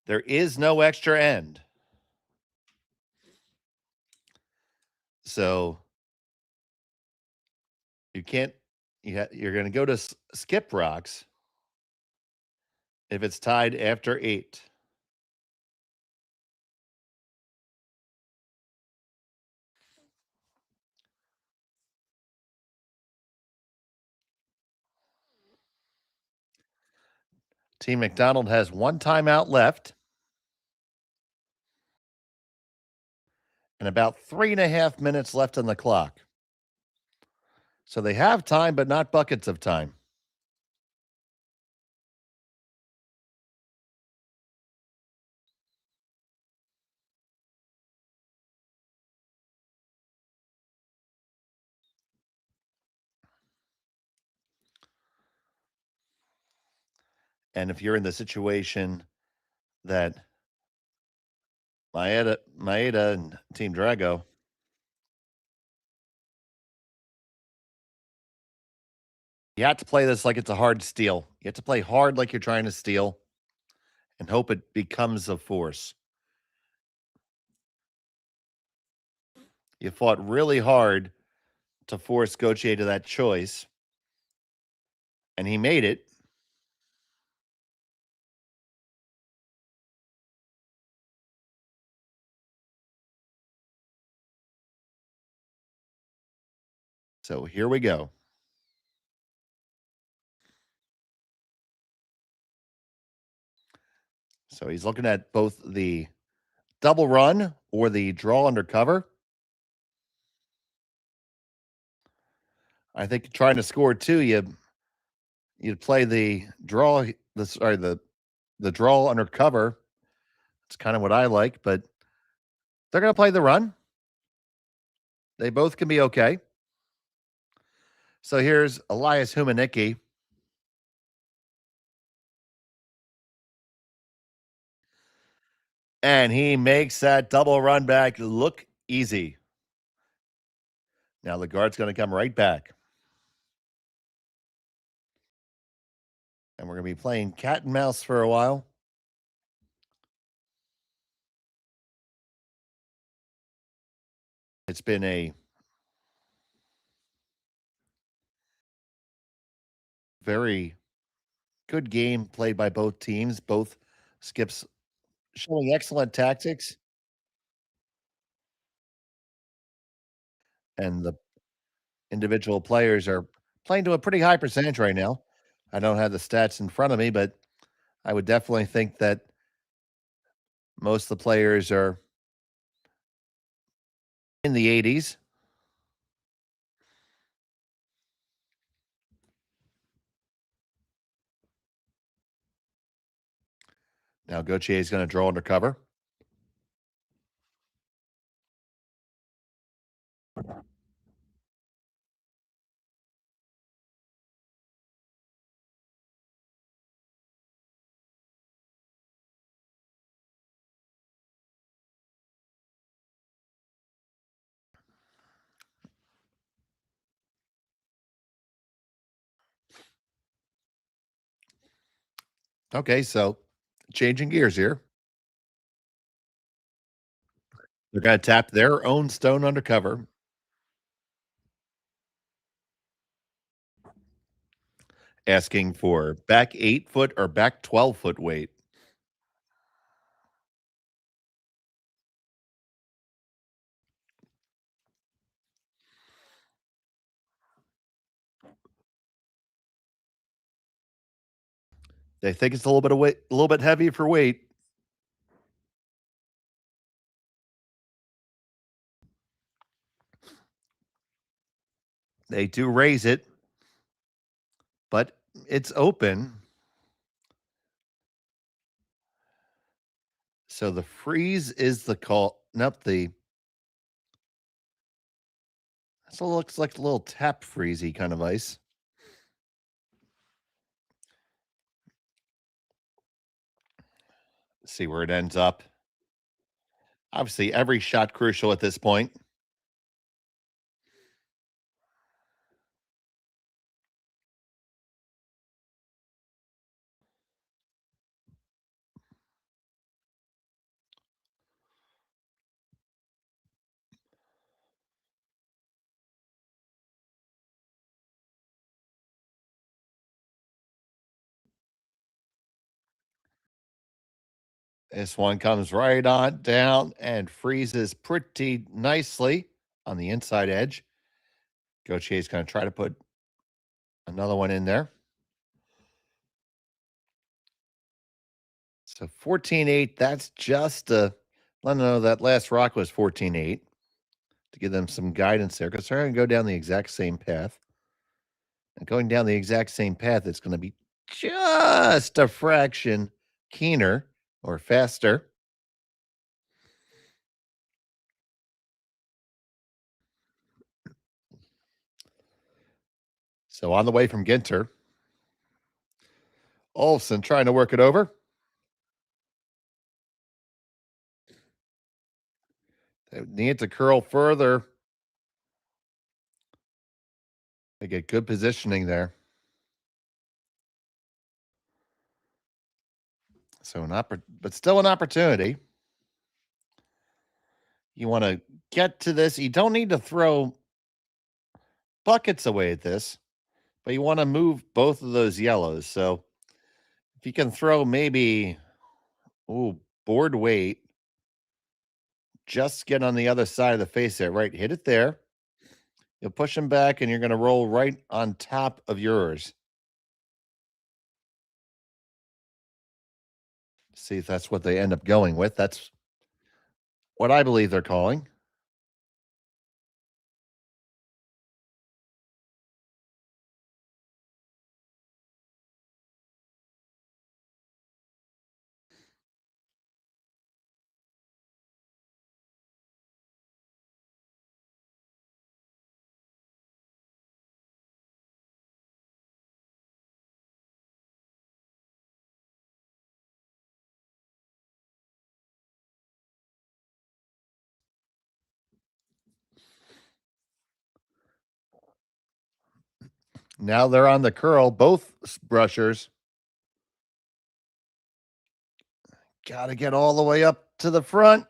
there is no extra end. So you can't, you're going to go to skip rocks if it's tied after 8. Team McDonald has one timeout left and about 3.5 minutes left on the clock. So they have time, but not buckets of time. And if you're in the situation that Maeda and Team Drago, you have to play this like it's a hard steal. You have to play hard like you're trying to steal and hope it becomes a force. You fought really hard to force Gauthier to that choice, and he made it. So here we go. So he's looking at both the double run or the draw under cover. I think trying to score 2, you'd play the draw, the draw under cover. It's kind of what I like, but they're going to play the run. They both can be okay. So here's Elias Humanicki. And he makes that double run back look Easy. Now the guard's going to come right back. And we're going to be playing cat and mouse for a while. It's been a very good game played by both teams. Both skips showing excellent tactics. And the individual players are playing to a pretty high percentage right now. I don't have the stats in front of me, but I would definitely think that most of the players are in the 80s. Now Gauthier is going to draw under cover. Okay, so changing gears here. They're going to tap their own stone under cover. Asking for back 8-foot or back 12-foot weight. They think it's a little bit of weight, a little bit heavy for weight. They do raise it, but it's open. So the freeze is the call. Nope, this looks like a little tap freezy kind of ice. Let's see where it ends up. Obviously, every shot crucial at this point. This one comes right on down and freezes pretty nicely on the inside edge. Gauthier is going to try to put another one in there. So 14-8, that's just let them know that last rock was 14-8 to give them some guidance there because they're going to go down the exact same path. And going down the exact same path, it's going to be just a fraction keener or faster. So on the way from Ginter, Olsen trying to work it over. They need to curl further. They get good positioning there. So but still an opportunity. You want to get to this. You don't need to throw buckets away at this, but you want to move both of those yellows. So if you can throw maybe, board weight, just get on the other side of the face there, right? Hit it there. You'll push them back and you're going to roll right on top of yours. See if that's what they end up going with. That's what I believe they're calling. Now they're on the curl, both brushers. Got to get all the way up to the front.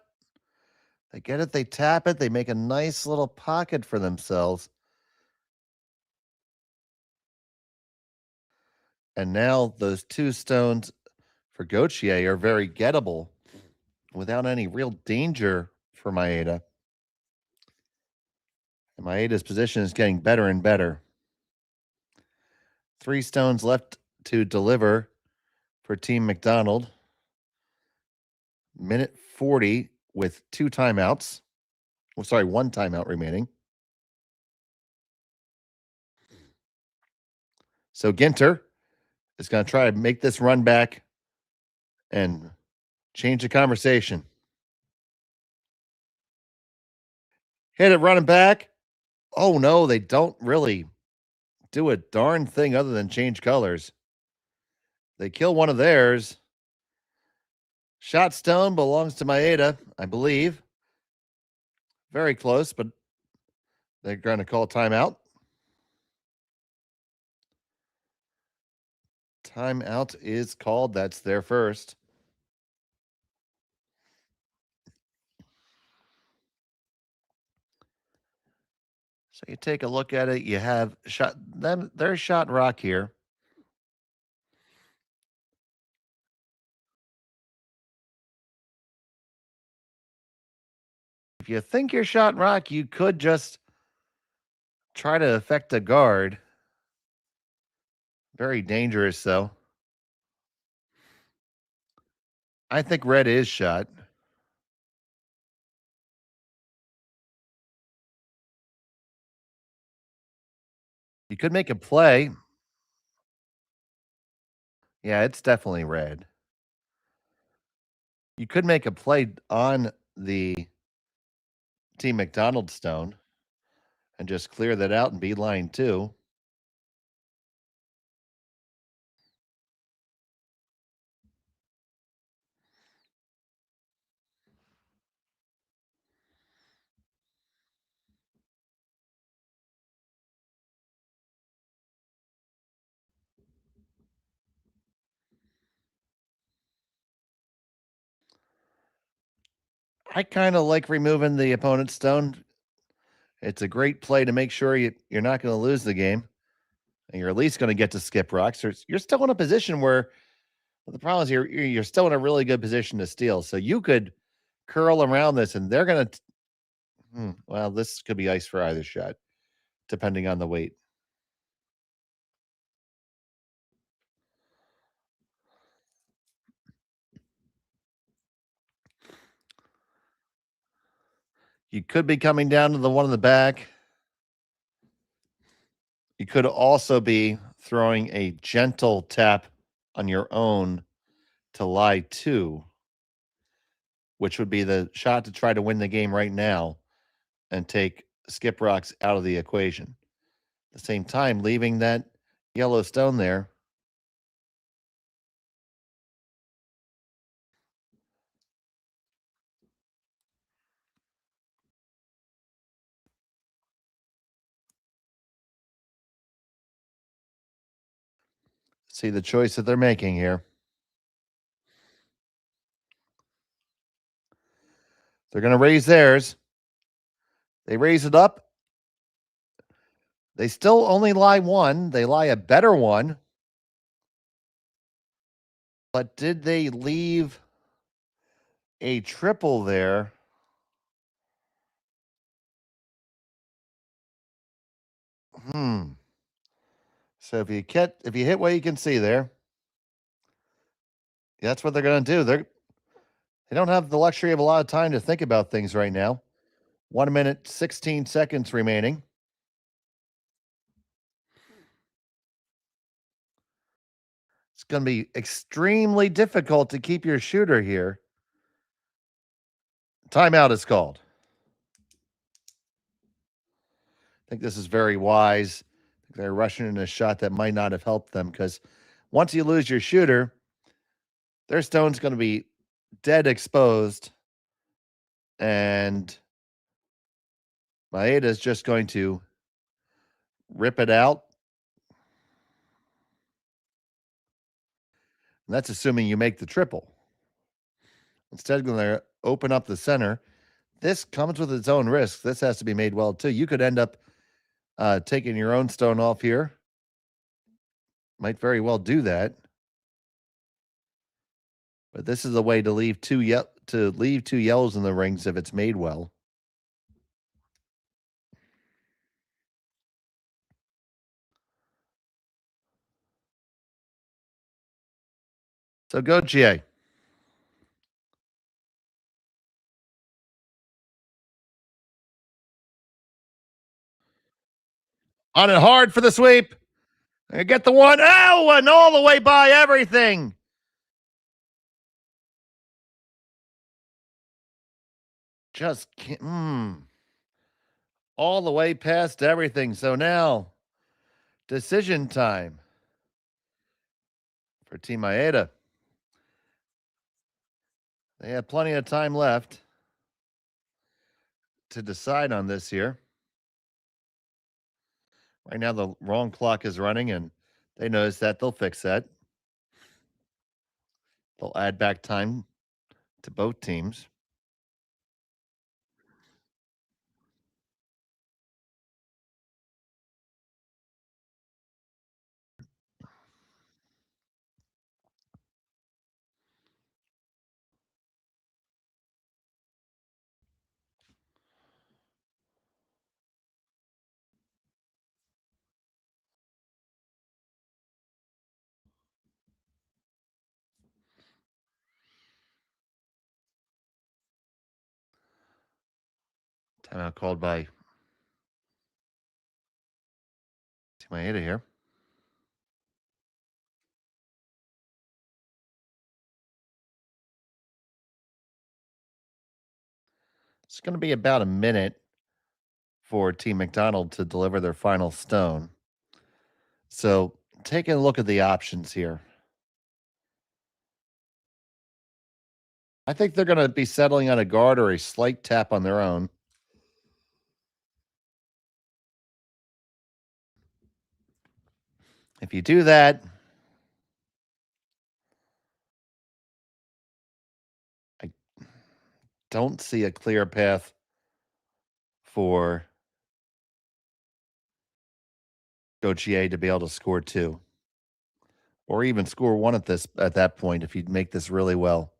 They get it, they tap it, they make a nice little pocket for themselves. And now those two stones for Gauthier are very gettable without any real danger for Maeda. And Maeda's position is getting better and better. 3 stones left to deliver for Team McDonald. Minute 40 with 2 timeouts. Well, sorry, 1 timeout remaining. So Ginter is going to try to make this run back and change the conversation. Hit it running back. Oh, no, they don't really do a darn thing other than change colors. They kill one of theirs. Shot stone belongs to Maeda, I believe. Very close, but they're going to call timeout. Timeout is called. That's their first. So you take a look at it. You have shot them. There's shot rock here. If you think you're shot rock, you could just try to affect a guard. Very dangerous, though. I think red is shot. You could make a play. Yeah, it's definitely red. You could make a play on the Team McDonald stone and just clear that out and be line 2. I kind of like removing the opponent's stone. It's a great play to make sure you're not going to lose the game. And you're at least going to get to skip rocks. You're still in a position where the problem is you're still in a really good position to steal. So you could curl around this and they're going to, well, this could be ice for either shot, depending on the weight. You could be coming down to the one in the back. You could also be throwing a gentle tap on your own to lie 2, which would be the shot to try to win the game right now and take skip rocks out of the equation. At the same time, leaving that yellow stone there. See the choice that they're making here. They're going to raise theirs. They raise it up. They still only lie 1. They lie a better one. But did they leave a triple there? So if you hit what you can see there, that's what they're going to do. They don't have the luxury of a lot of time to think about things right now. 1 minute, 16 seconds remaining. It's going to be extremely difficult to keep your shooter here. Timeout is called. I think this is very wise. They're rushing in a shot that might not have helped them because once you lose your shooter, their stone's going to be dead exposed. And Maeda is just going to rip it out And that's assuming you make the triple. Instead, going to open up the center. This comes with its own risk. This has to be made well, too. You could end up taking your own stone off here. Might very well do that. But this is a way to leave two yellows in the rings if it's made well. So go GA. On it hard for the sweep. And get the one. Oh, and all the way by everything. Just can't. All the way past everything. So now, decision time for Team Maeda. They have plenty of time left to decide on this here. Right now, the wrong clock is running, and they notice that. They'll fix that. They'll add back time to both teams. Timeout called by Team Maeda here. It's going to be about a minute for Team McDonald to deliver their final stone. So taking a look at the options here. I think they're going to be settling on a guard or a slight tap on their own. If you do that, I don't see a clear path for Gauthier to be able to score 2. Or even score 1 at that point if you make this really well.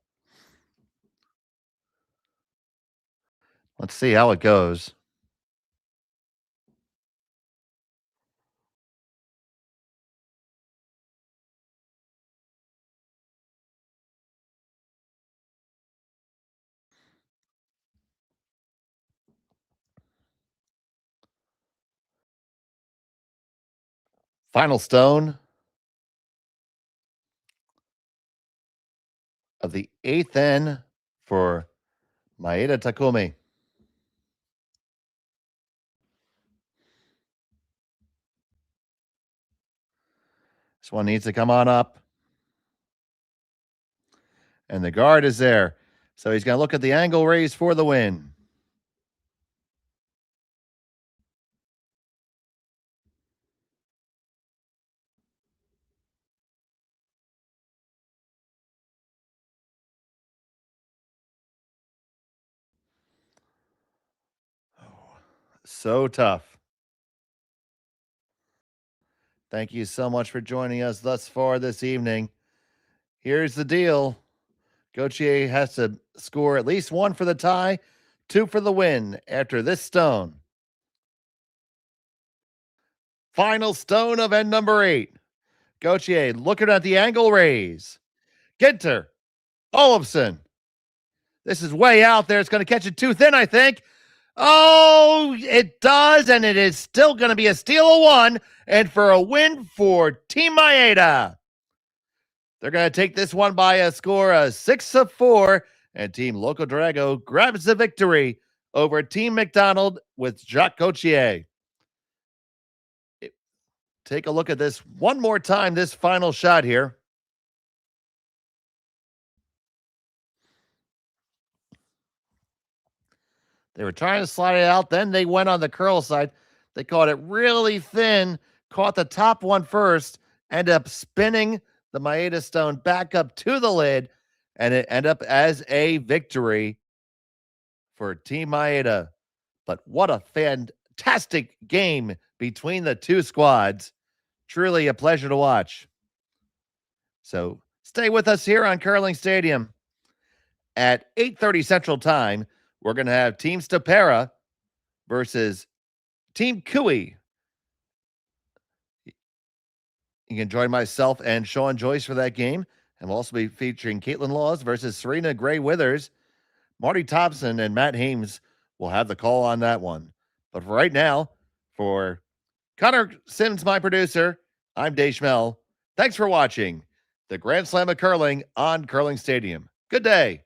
Let's see how it goes. Final stone of the 8th N for Maeda Takumi. This one needs to come on up. And the guard is there. So he's going to look at the angle raise for the win. So tough. Thank you so much for joining us thus far this evening. Here's the deal. Gauthier has to score at least 1 for the tie, 2 for the win after this stone. Final stone of end number 8. Gauthier looking at the angle raise. Ginter. Olofsson. This is way out there. It's going to catch it too thin, I think. Oh, it does, and it is still going to be a steal of 1, and for a win for Team Maeda. They're going to take this one by a score of 6-4, and Team Loco Drago grabs the victory over Team McDonald with Jacques Gauthier. Take a look at this one more time, this final shot here. They were trying to slide it out. Then they went on the curl side. They caught it really thin, caught the top one first, ended up spinning the Maeda stone back up to the lid, and it ended up as a victory for Team Maeda. But what a fantastic game between the two squads. Truly a pleasure to watch. So stay with us here on Curling Stadium. At 8:30 Central Time, we're going to have Team Stapera versus Team Cooey. You can join myself and Sean Joyce for that game. And we'll also be featuring Caitlin Laws versus Serena Gray Withers. Marty Thompson and Matt Hames will have the call on that one. But for right now, for Connor Sims, my producer, I'm Dave Schmel. Thanks for watching the Grand Slam of Curling on Curling Stadium. Good day.